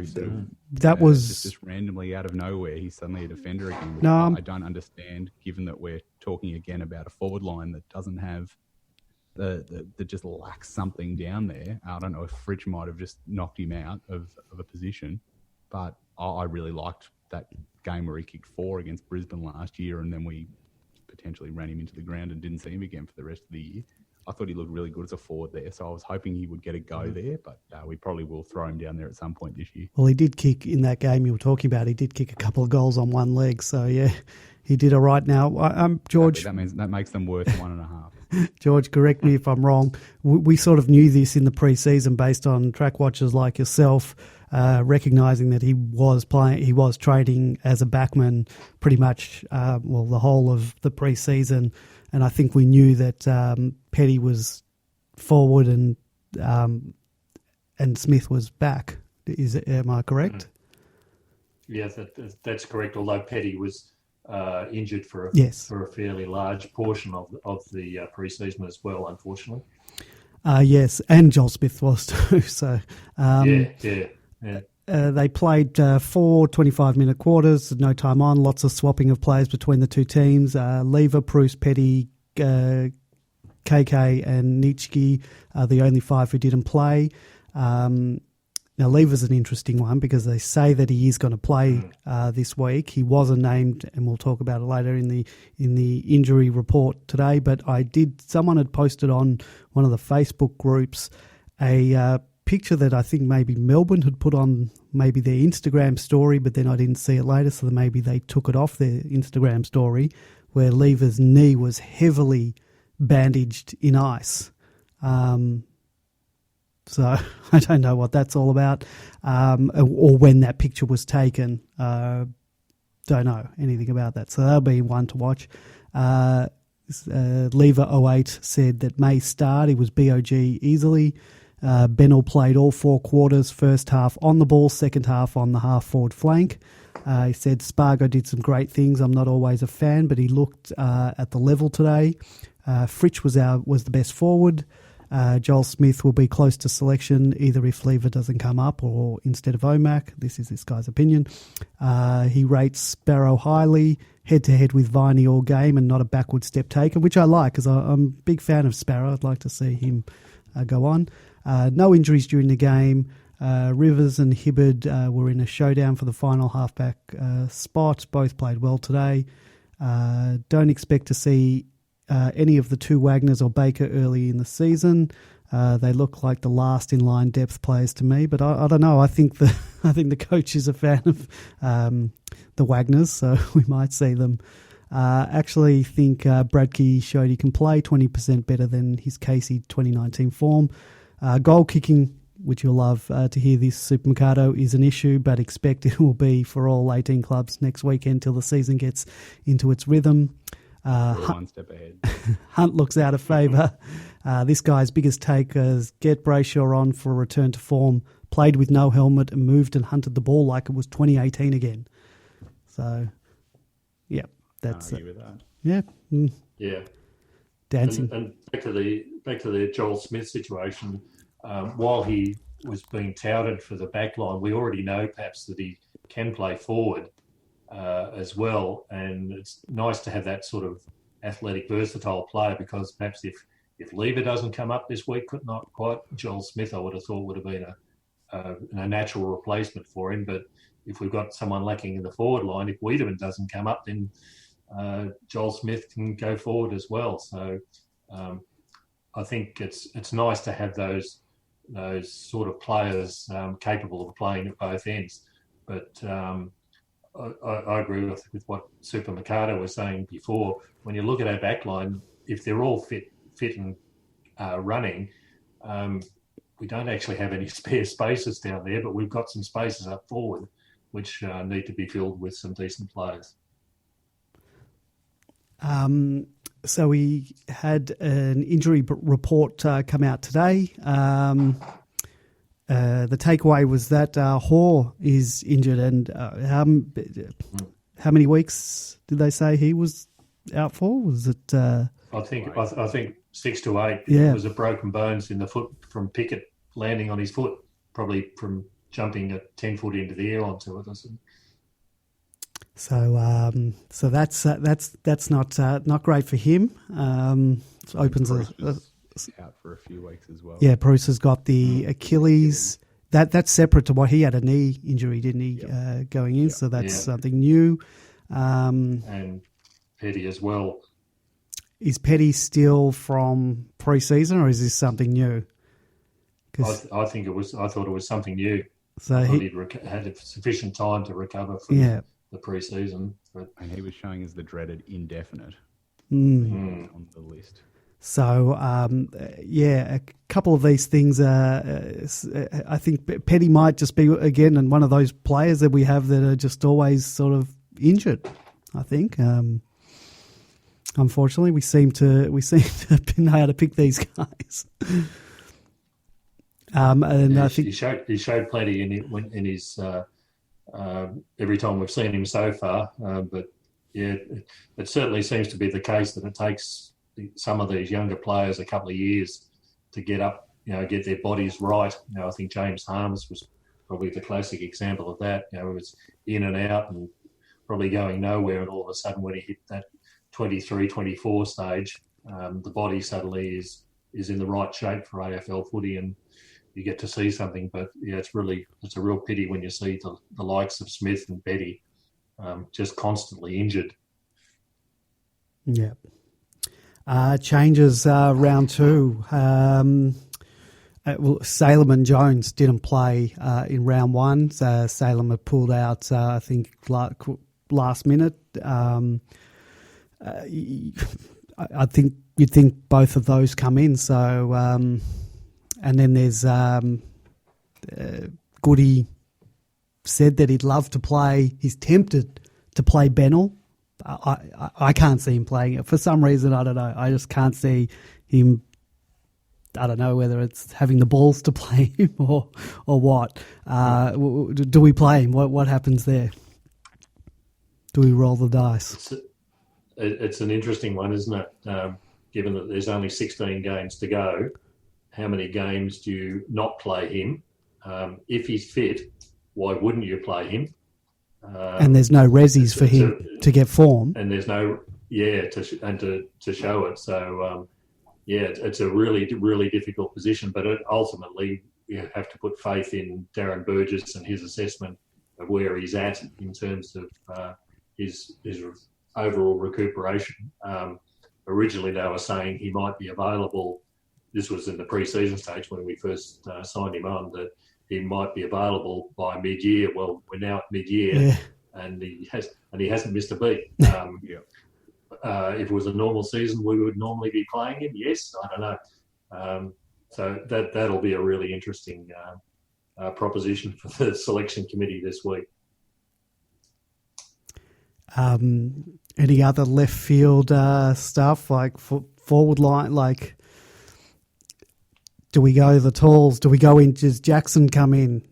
that was just randomly out of nowhere. He's suddenly a defender again. No, I don't understand, given that we're talking again about a forward line that doesn't have that just lacks something down there. I don't know if Fritsch might have just knocked him out of a position, but I really liked that game where he kicked 4 against Brisbane last year, and then we potentially ran him into the ground and didn't see him again for the rest of the year. I thought he looked really good as a forward there, so I was hoping he would get a go there, but we probably will throw him down there at some point this year. Well, he did kick in that game you were talking about. He did kick a couple of goals on one leg, so yeah, he did all right. Now, George, that makes them worth 1.5. George, correct me if I'm wrong. We sort of knew this in the pre-season based on track watchers like yourself, recognising that he was trading as a backman pretty much the whole of the pre-season, and I think we knew that Petty was forward and Smith was back. Am I correct? Yeah, that's correct. Although Petty was injured for a fairly large portion of the pre-season as well, unfortunately. Yes, and Joel Smith was too. So yeah. They played 4 25-minute quarters, no time on, lots of swapping of players between the two teams. Lever, Bruce, Petty, KK and Nitschke are the only 5 who didn't play. Now, Lever's an interesting one because they say that he is going to play this week. He wasn't named, and we'll talk about it later in the injury report today. But someone had posted on one of the Facebook groups a picture that I think maybe Melbourne had put on maybe their Instagram story, but then I didn't see it later, so maybe they took it off their Instagram story, where Lever's knee was heavily bandaged in ice. So I don't know what that's all about, or when that picture was taken. Don't know anything about that. So that'll be one to watch. Lever 08 said that May start. He was BOG easily. Bennell played all 4 quarters, first half on the ball, second half on the half-forward flank. He said Spargo did some great things. I'm not always a fan, but he looked at the level today. Fritsch was the best forward. Joel Smith will be close to selection either if Lever doesn't come up or instead of Omac. This is this guy's opinion. He rates Sparrow highly, head-to-head with Viney all game and not a backward step taken, which I like because I'm a big fan of Sparrow. I'd like to see him go on. No injuries during the game. Rivers and Hibberd were in a showdown for the final halfback spot. Both played well today. Don't expect to see any of the 2 Wagners or Baker early in the season. They look like the last in line depth players to me, but I don't know. I think the coach is a fan of the Wagners, so we might see them. Actually think Bradkey showed he can play 20% better than his Casey 2019 form. Goal kicking, which you'll love to hear this, Super Mercado, is an issue, but expect it will be for all 18 clubs next weekend till the season gets into its rhythm. One step ahead. Hunt looks out of favour. This guy's biggest take is get Brayshaw on for a return to form, played with no helmet and moved and hunted the ball like it was 2018 again. So, yeah, that's it. With that. Yeah. Yeah. Dancing. And back to the Joel Smith situation, while he was being touted for the back line, we already know perhaps that he can play forward as well, and it's nice to have that sort of athletic, versatile player because perhaps if Lever doesn't come up this week, not quite, Joel Smith I would have thought would have been a natural replacement for him, but if we've got someone lacking in the forward line, if Wiedemann doesn't come up, then Joel Smith can go forward as well. So I think it's nice to have those sort of players capable of playing at both ends. But I agree with what Super Mercado was saying before. When you look at our backline, if they're all fit and running, we don't actually have any spare spaces down there, but we've got some spaces up forward which need to be filled with some decent players. So we had an injury report come out today. The takeaway was that Hoare is injured, and how many weeks did they say he was out for? Was it? I think 6 to 8. Yeah. It was a broken bones in the foot from Pickett landing on his foot, probably from jumping at 10 foot into the air onto it. So that's not great for him. Opens out for a few weeks as well. Yeah, Bruce has got the Achilles. That's separate to what he had a knee injury, didn't he, going in? So that's something new. And Petty as well. Is Petty still from pre-season, or is this something new? I think it was. I thought it was something new. So he'd had sufficient time to recover from the pre-season. And he was showing as the dreaded indefinite on the list. So, a couple of these things, I think Petty might just be, again, and one of those players that we have that are just always sort of injured, I think. Unfortunately, we seem to know how to pick these guys. And I think he showed plenty in his every time we've seen him so far. But it certainly seems to be the case that it takes some of these younger players a couple of years to get up, get their bodies right. I think James Harmes was probably the classic example of that. It was in and out and probably going nowhere, and all of a sudden when he hit that 23, 24 stage, the body suddenly is in the right shape for AFL footy, and you get to see something. But it's a real pity when you see the likes of Smith and Betty just constantly injured. Yeah. Changes round 2. Salem and Jones didn't play in round 1. Salem had pulled out, I think, last minute. I think you'd think both of those come in. So, and then there's Goody said that he'd love to play. He's tempted to play Bennell. I can't see him playing it. For some reason, I don't know. I just can't see him. I don't know whether it's having the balls to play him or what. Do we play him? What happens there? Do we roll the dice? It's an interesting one, isn't it? Given that there's only 16 games to go, how many games do you not play him? If he's fit, why wouldn't you play him? And there's no resis for him to get form. And there's no, to show it. So, it's a really, really difficult position. But ultimately, you have to put faith in Darren Burgess and his assessment of where he's at in terms of his overall recuperation. Originally, they were saying he might be available. This was in the pre-season stage when we first signed him on, that he might be available by mid-year. Well, we're now at mid-year, and he hasn't missed a beat. If it was a normal season, we would normally be playing him. Yes, I don't know. So that'll be a really interesting proposition for the selection committee this week. Any other left field stuff like forward line, like? Do we go the talls? Do we go in? Does Jackson come in?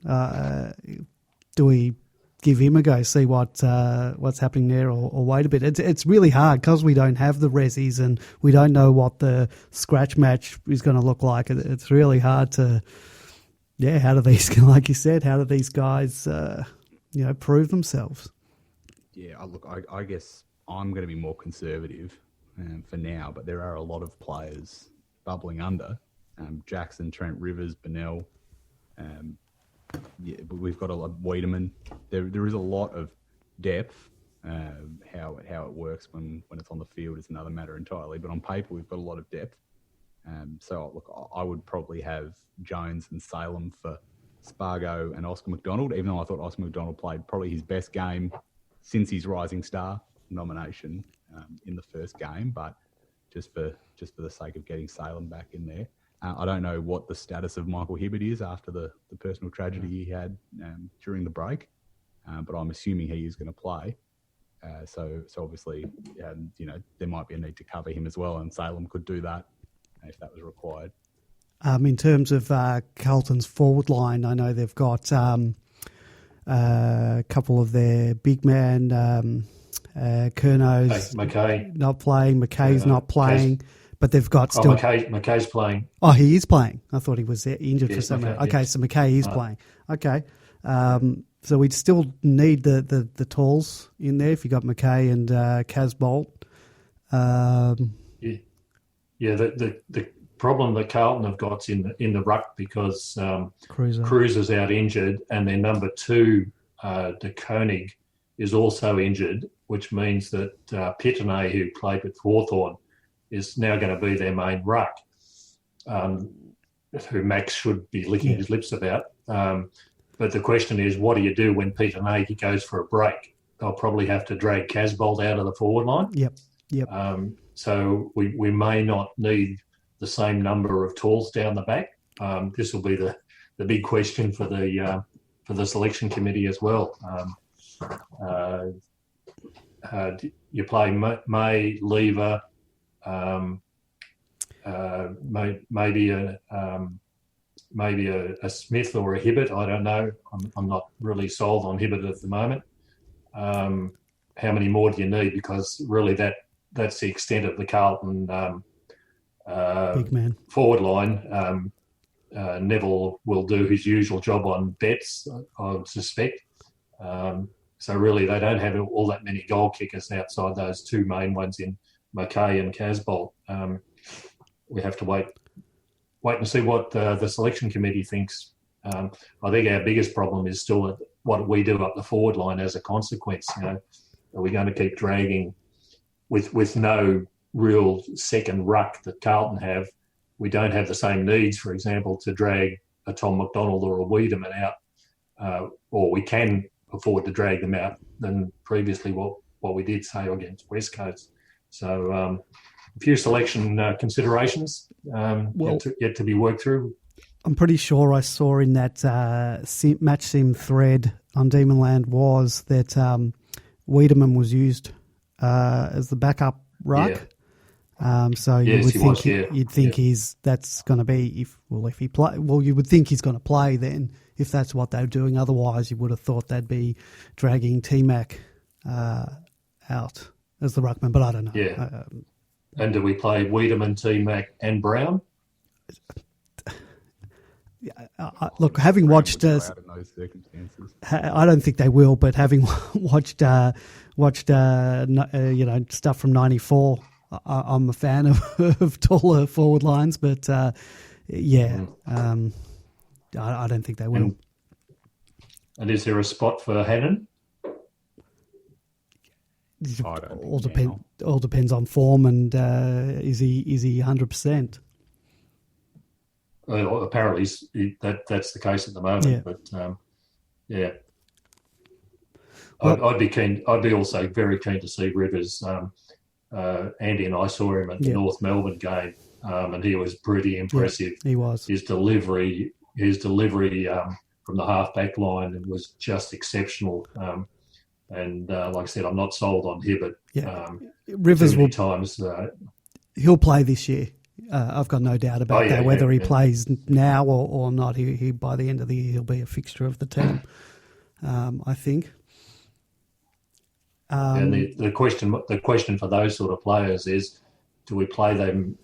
Do we give him a go? See what's happening there, or wait a bit? It's really hard because we don't have the resis and we don't know what the scratch match is going to look like. It's really hard to, how do these, like you said, how do these guys, prove themselves? Yeah, look, I guess I'm going to be more conservative for now, but there are a lot of players bubbling under. Jackson, Trent Rivers, Bennell. But we've got a lot. Wiedemann. There is a lot of depth. How it works when it's on the field is another matter entirely. But on paper, we've got a lot of depth. So look, I would probably have Jones and Salem for Spargo and Oscar McDonald. Even though I thought Oscar McDonald played probably his best game since his Rising Star nomination in the first game, but just for the sake of getting Salem back in there. I don't know what the status of Michael Hibbert is after the personal tragedy he had during the break, but I'm assuming he is going to play. So obviously, there might be a need to cover him as well, and Salem could do that if that was required. In terms of Carlton's forward line, I know they've got a couple of their big man, Curno's McKay not playing, McKay's not playing. But they've got still. McKay's playing. Oh, he is playing. I thought he was injured for some reason. Okay, yes. so McKay is playing. Okay, so we'd still need the talls in there if you got McKay and Casbolt. The problem that Carlton have got's in the ruck because Cruiser. Cruiser's out injured, and their number 2, De Koning, is also injured, which means that Pittenay, who played with Hawthorn, is now going to be their main ruck, who Max should be licking his lips about. But the question is, what do you do when Pittenay goes for a break? They'll probably have to drag Casbolt out of the forward line. Yep. So we may not need the same number of talls down the back. This will be the big question for the selection committee as well. You play May, Lever, maybe a Smith or a Hibbert. I don't know. I'm not really sold on Hibbert at the moment. How many more do you need? Because really that's the extent of the Carlton Big man forward line. Neville will do his usual job on bets, I would suspect. So really, they don't have all that many goal kickers outside those 2 main ones in McKay and Casbolt. We have to wait and see what the selection committee thinks. I think our biggest problem is still what we do up the forward line as a consequence. Are we going to keep dragging with no real second ruck that Carlton have? We don't have the same needs, for example, to drag a Tom McDonald or a Wiedemann out, or we can afford to drag them out than previously what we did, say, against West Coast. So a few selection considerations yet to be worked through. I'm pretty sure I saw in that match sim thread on Demonland was that Wiedemann was used as the backup ruck. So you would think you'd think that's going to be if he play. Well, you would think he's going to play then if that's what they're doing. Otherwise, you would have thought they'd be dragging T-Mac out as the ruckman. But I don't know. Yeah. And do we play Wiedemann, T-Mac, and Brown? Look, having watched, in those circumstances. I don't think they will. But having watched stuff from '94. I'm a fan of taller forward lines, but I don't think they will. And is there a spot for Hannon? All depends on form, and is he 100%? Apparently, that's the case at the moment. Yeah. But I'd be keen. I'd be also very keen to see Rivers. Andy and I saw him at the North Melbourne game, and he was pretty impressive. Yeah, he was. His delivery from the half-back line was just exceptional. And like I said, I'm not sold on Hibbert. Yeah. Rivers will times. He'll play this year. I've got no doubt about that. Whether he plays now or not, he by the end of the year he'll be a fixture of the team. I think. And the question for those sort of players is, do we play them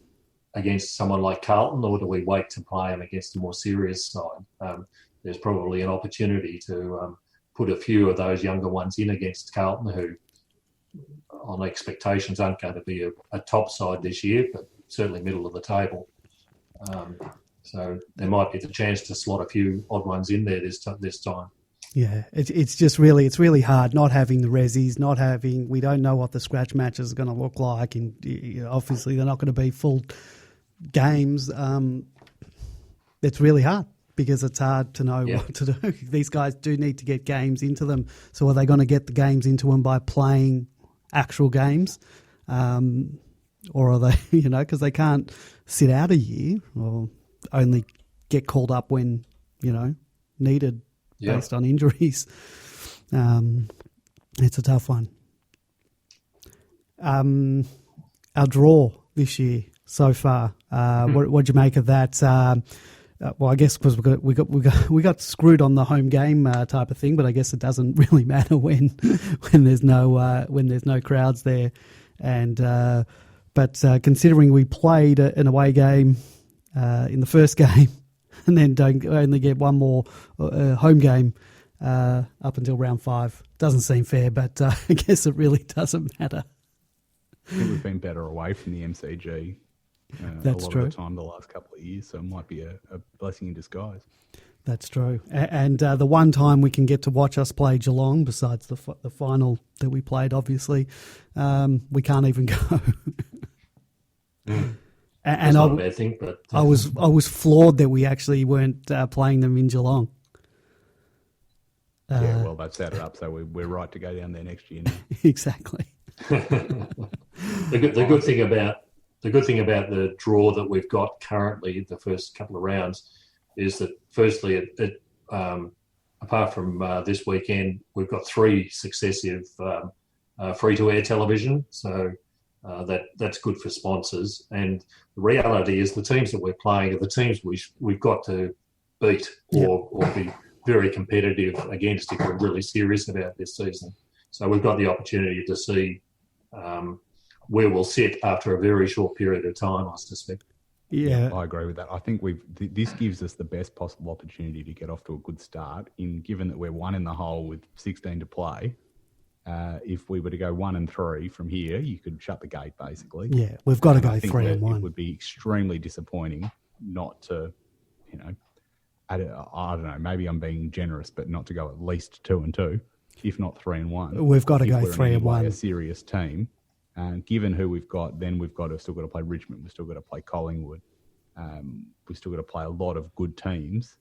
against someone like Carlton, or do we wait to play them against a more serious side? There's probably an opportunity to put a few of those younger ones in against Carlton, who on expectations aren't going to be a top side this year, but certainly middle of the table. So there might be the chance to slot a few odd ones in there this time. Yeah, it's really hard not having the resis, we don't know what the scratch matches are going to look like, and obviously they're not going to be full games. It's really hard because it's hard to know what to do. These guys do need to get games into them. So are they going to get the games into them by playing actual games? Or are they, because they can't sit out a year or only get called up when, needed. Based on injuries. It's a tough one. Our draw this year so far, what'd you make of that? Well, I guess because we got screwed on the home game type of thing, but I guess it doesn't really matter when there's no crowds there. And but considering we played an away game in the first game, and then don't only get one more home game up until round 5. Doesn't seem fair, but I guess it really doesn't matter. I think we've been better away from the MCG That's a lot true. of the time the last couple of years, so it might be a blessing in disguise. That's true. And the one time we can get to watch us play Geelong, besides the final that we played, obviously, we can't even go. That's not a bad thing, but I was floored that we actually weren't playing them in Geelong. Yeah, well, they've set it up, so we're right to go down there next year now. Exactly. the good thing about the draw that we've got currently, the first couple of rounds, is that firstly, it apart from this weekend, we've got 3 successive free-to-air television, so that's good for sponsors. And the reality is the teams that we're playing are the teams we've got to beat or be very competitive against if we're really serious about this season. So we've got the opportunity to see where we'll sit after a very short period of time, I suspect. Yeah, I agree with that. I think this gives us the best possible opportunity to get off to a good start. Given that we're 1 in the hole with 16 to play, if we were to go 1 and 3 from here, you could shut the gate basically. Yeah, we've got to go I think 3 and 1. It would be extremely disappointing not to, I don't know. Maybe I'm being generous, but not to go at least 2 and 2, if not 3 and 1. We've got to if go we're 3 in and any way 1. A serious team. And given who we've got, then we've still got to play Richmond. We've still got to play Collingwood. We've still got to play a lot of good teams.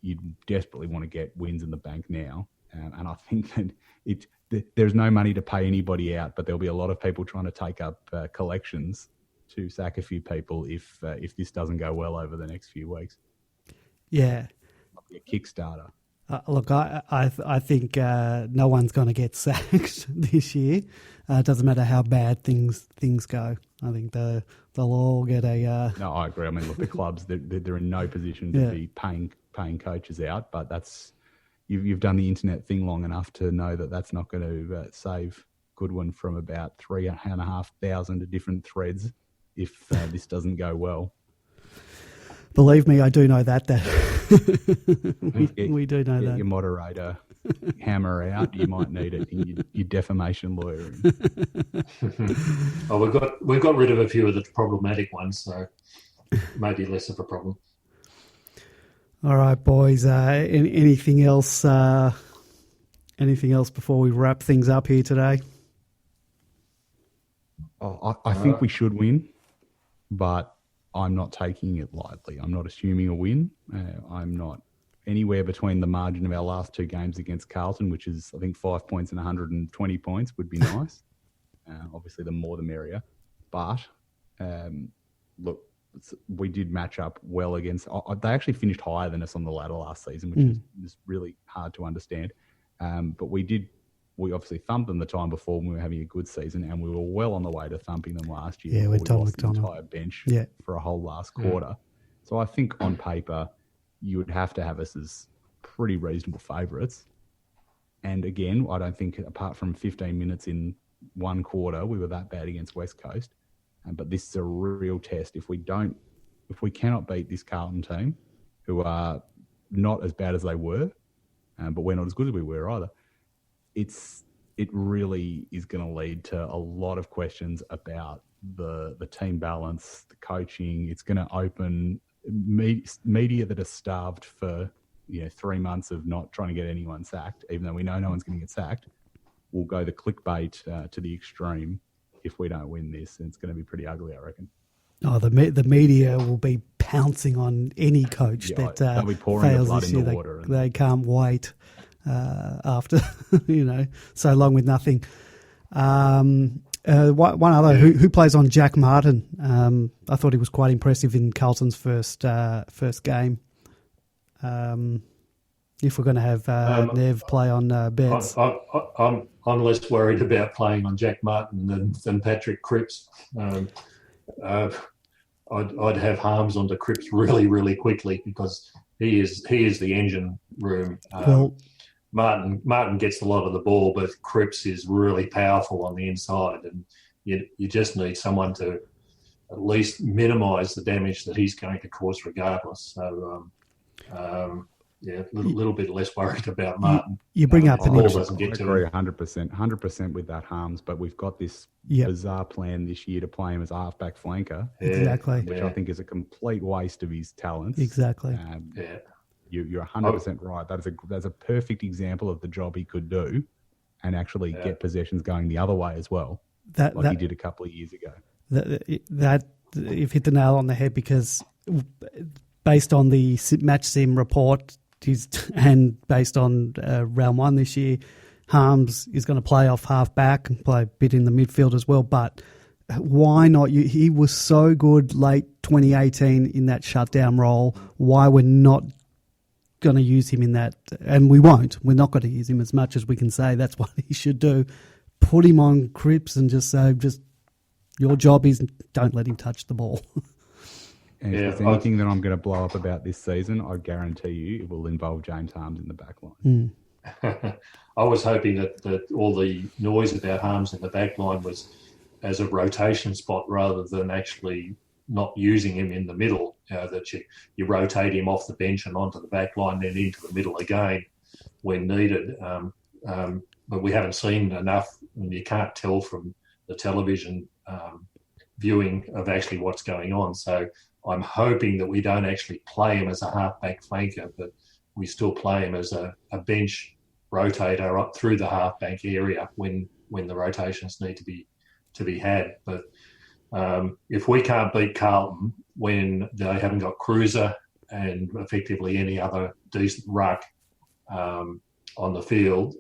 You desperately want to get wins in the bank now. And I think that there's no money to pay anybody out, but there'll be a lot of people trying to take up collections to sack a few people if this doesn't go well over the next few weeks. Yeah. Might be a Kickstarter. Look, I think no one's going to get sacked this year. It doesn't matter how bad things go. I think they'll all get a. No, I agree. I mean, look, the clubs they're in no position to be paying coaches out, but you've done the internet thing long enough to know that that's not going to save Goodwin from about 3,500 different threads if this doesn't go well. Believe me, I do know that. We do know that. Your moderator hammer out. You might need it in your defamation lawyering. Oh, we've got rid of a few of the problematic ones, so maybe less of a problem. All right, boys. Anything else? Anything else before we wrap things up here today? I think we should win, but I'm not taking it lightly. I'm not assuming a win. I'm not anywhere between the margin of our last 2 games against Carlton, which is, I think, 5 points and 120 points would be nice. Obviously, the more the merrier. But, look, we did match up well against... They actually finished higher than us on the ladder last season, which is really hard to understand. But we obviously thumped them the time before when we were having a good season, and we were well on the way to thumping them last year. Yeah, with Tom lost the McDonald. entire bench Yeah. for a whole last quarter. So I think on paper, you would have to have us as pretty reasonable favourites. And again, I don't think apart from 15 minutes in one quarter, we were that bad against West Coast. But this is a real test. If we cannot beat this Carlton team, who are not as bad as they were, but we're not as good as we were either, it really is going to lead to a lot of questions about the team balance, the coaching. It's going to open media that are starved for 3 months of not trying to get anyone sacked, even though we know no one's going to get sacked, will go the clickbait to the extreme if we don't win this. And it's going to be pretty ugly, I reckon. Oh, the media will be pouncing on any coach that they'll be pouring fails the blood this in year. the water. They can't wait after so long with nothing. One other who plays on Jack Martin. I thought he was quite impressive in Carlton's first game. If we're going to have Nev play on Betts, I'm less worried about playing on Jack Martin than Patrick Cripps. I'd have Harms onto Cripps really, really quickly because he is the engine room. Martin gets a lot of the ball, but Cripps is really powerful on the inside, and you just need someone to at least minimise the damage that he's going to cause regardless. So yeah, a little bit less worried about Martin. You bring up the an ball interesting. doesn't I get to agree him. 100% with that, Harms. But we've got this Yep. bizarre plan this year to play him as a halfback flanker, Yeah, Exactly. which yeah, I think is a complete waste of his talents. Exactly. yeah. You're 100% right. That's a perfect example of the job he could do, and actually Yeah. get possessions going the other way as well, That like he that did a couple of years ago. that you've hit the nail on the head, because based on the match sim report and based on round one this year, Harms is going to play off half back and play a bit in the midfield as well. But why not? He was so good late 2018 in that shutdown role. Why we're not going to use him in that, and we won't. We're not going to use him as much as we can say that's what he should do. Put him on Cripps and just say, your job is don't let him touch the ball. And Yeah, if there's anything that I'm going to blow up about this season, I guarantee you it will involve James Harms in the back line. I was hoping that all the noise about Harms in the back line was as a rotation spot rather than actually not using him in the middle. That you rotate him off the bench and onto the back line, then into the middle again when needed. But we haven't seen enough, and you can't tell from the television viewing of actually what's going on. So I'm hoping that we don't actually play him as a halfback flanker, but we still play him as a bench rotator up through the halfback area when the rotations need to be had. But if we can't beat Carlton when they haven't got Cruiser and effectively any other decent ruck on the field,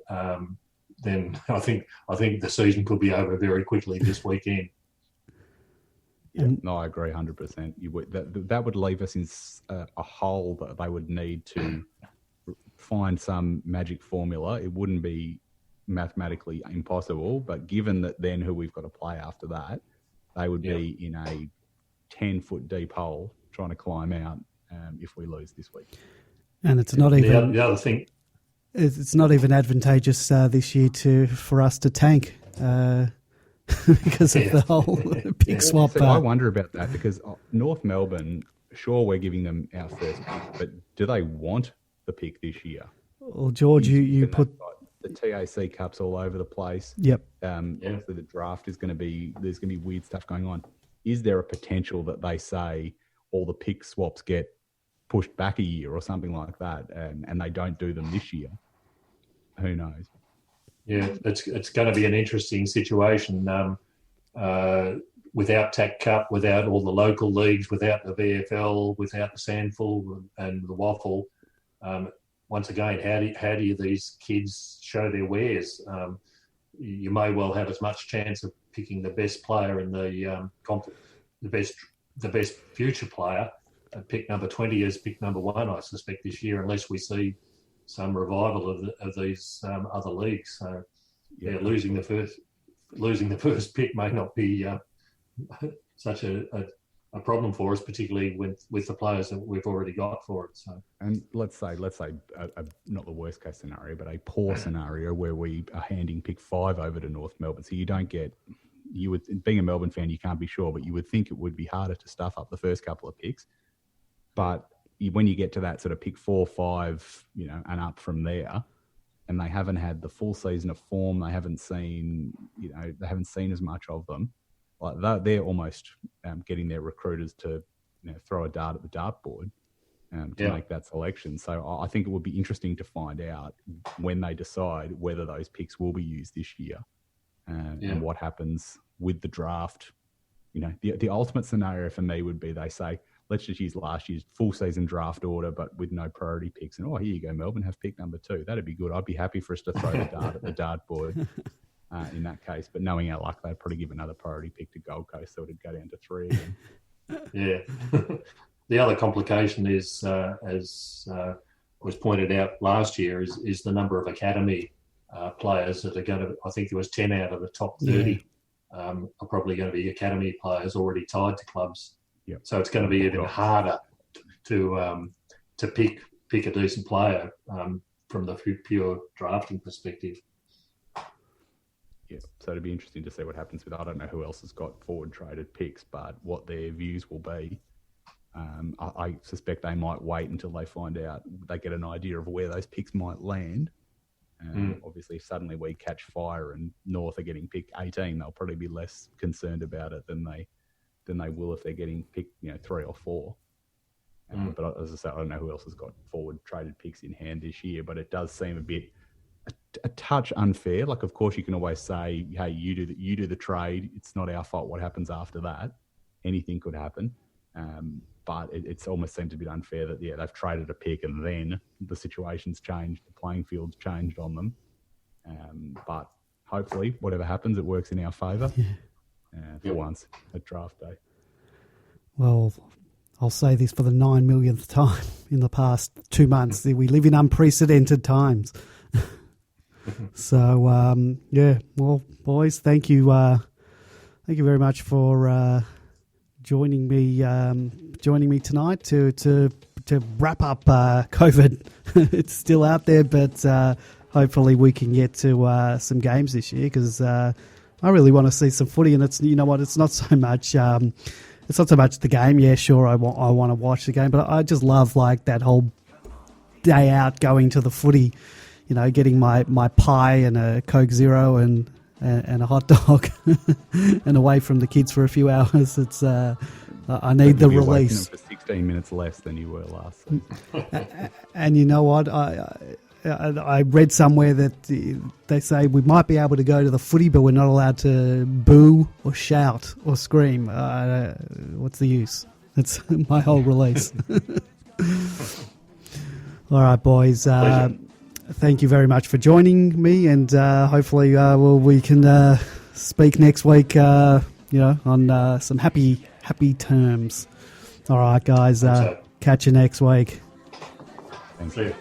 then I think the season could be over very quickly this weekend. Yeah, no, I agree 100%. That would leave us in a hole that they would need to find some magic formula. It wouldn't be mathematically impossible, but given that then who we've got to play after that, they would be in a 10-foot deep hole trying to climb out if we lose this week. And it's not even The other thing, it's not even advantageous this year for us to tank because of the whole pick swap. So I wonder about that, because North Melbourne, sure, we're giving them our first pick, but do they want the pick this year? Well, George, you put the TAC Cups all over the place. Yep. Obviously, the draft is going to be, there's going to be weird stuff going on. Is there a potential that they say all the pick swaps get pushed back a year or something like that, and they don't do them this year? Who knows? Yeah, it's going to be an interesting situation without TAC Cup, without all the local leagues, without the VFL, without the Sandful and the Waffle. Once again, how do these kids show their wares? You may well have as much chance of picking the best player in the best future player at pick number 20 as pick number 1, I suspect, this year, unless we see some revival of these other leagues. So, losing the first pick may not be such a problem for us, particularly with the players that we've already got for it. So, and let's say not the worst case scenario, but a poor scenario where we are handing pick 5 over to North Melbourne. So you don't get, being a Melbourne fan, you can't be sure, but you would think it would be harder to stuff up the first couple of picks. But when you get to that sort of pick 4, 5, and up from there, and they haven't had the full season of form, they haven't seen as much of them. Like they're almost getting their recruiters to throw a dart at the dartboard to make that selection. So I think it would be interesting to find out when they decide whether those picks will be used this year, and what happens with the draft. The ultimate scenario for me would be they say, let's just use last year's full season draft order, but with no priority picks. And, here you go, Melbourne, have pick number 2. That'd be good. I'd be happy for us to throw the dart at the dartboard in that case. But knowing our luck, they'd probably give another priority pick to Gold Coast, so it'd go down to 3 again. Yeah. The other complication is, as was pointed out last year, is the number of academy players that are going to, I think there was 10 out of the top 30 are probably going to be academy players already tied to clubs. Yep. So it's going to be even harder to pick a decent player from the pure drafting perspective. Yeah, so it'd be interesting to see what happens with. I don't know who else has got forward traded picks, but what their views will be I suspect they might wait until they find out, they get an idea of where those picks might land. Obviously, if suddenly we catch fire and North are getting picked 18, they'll probably be less concerned about it than they will if they're getting picked, 3 or 4. But as I said, I don't know who else has got forward traded picks in hand this year, but it does seem a touch unfair. Like, of course, you can always say, hey, you do the trade. It's not our fault what happens after that. Anything could happen. But it almost seems a bit unfair that, they've traded a pick and then the situation's changed, the playing field's changed on them. But hopefully, whatever happens, it works in our favour for once at draft day. Well, I'll say this for the 9 millionth time in the past 2 months. We live in unprecedented times. So, well, boys, thank you very much for joining me tonight to wrap up COVID. It's still out there, but hopefully we can get to some games this year, because I really want to see some footy. And it's, it's not so much the game. Yeah, sure, I want to watch the game, but I just love that whole day out, going to the footy. Getting my pie and a Coke Zero and a hot dog and away from the kids for a few hours. It's I need the release. For 16 minutes less than you were last season. And you know what? I read somewhere that they say we might be able to go to the footy, but we're not allowed to boo or shout or scream. What's the use? That's my whole release. All right, boys. Thank you very much for joining me, and hopefully we can speak next week, on some happy terms. All right, guys. Catch you next week. Thanks. See you.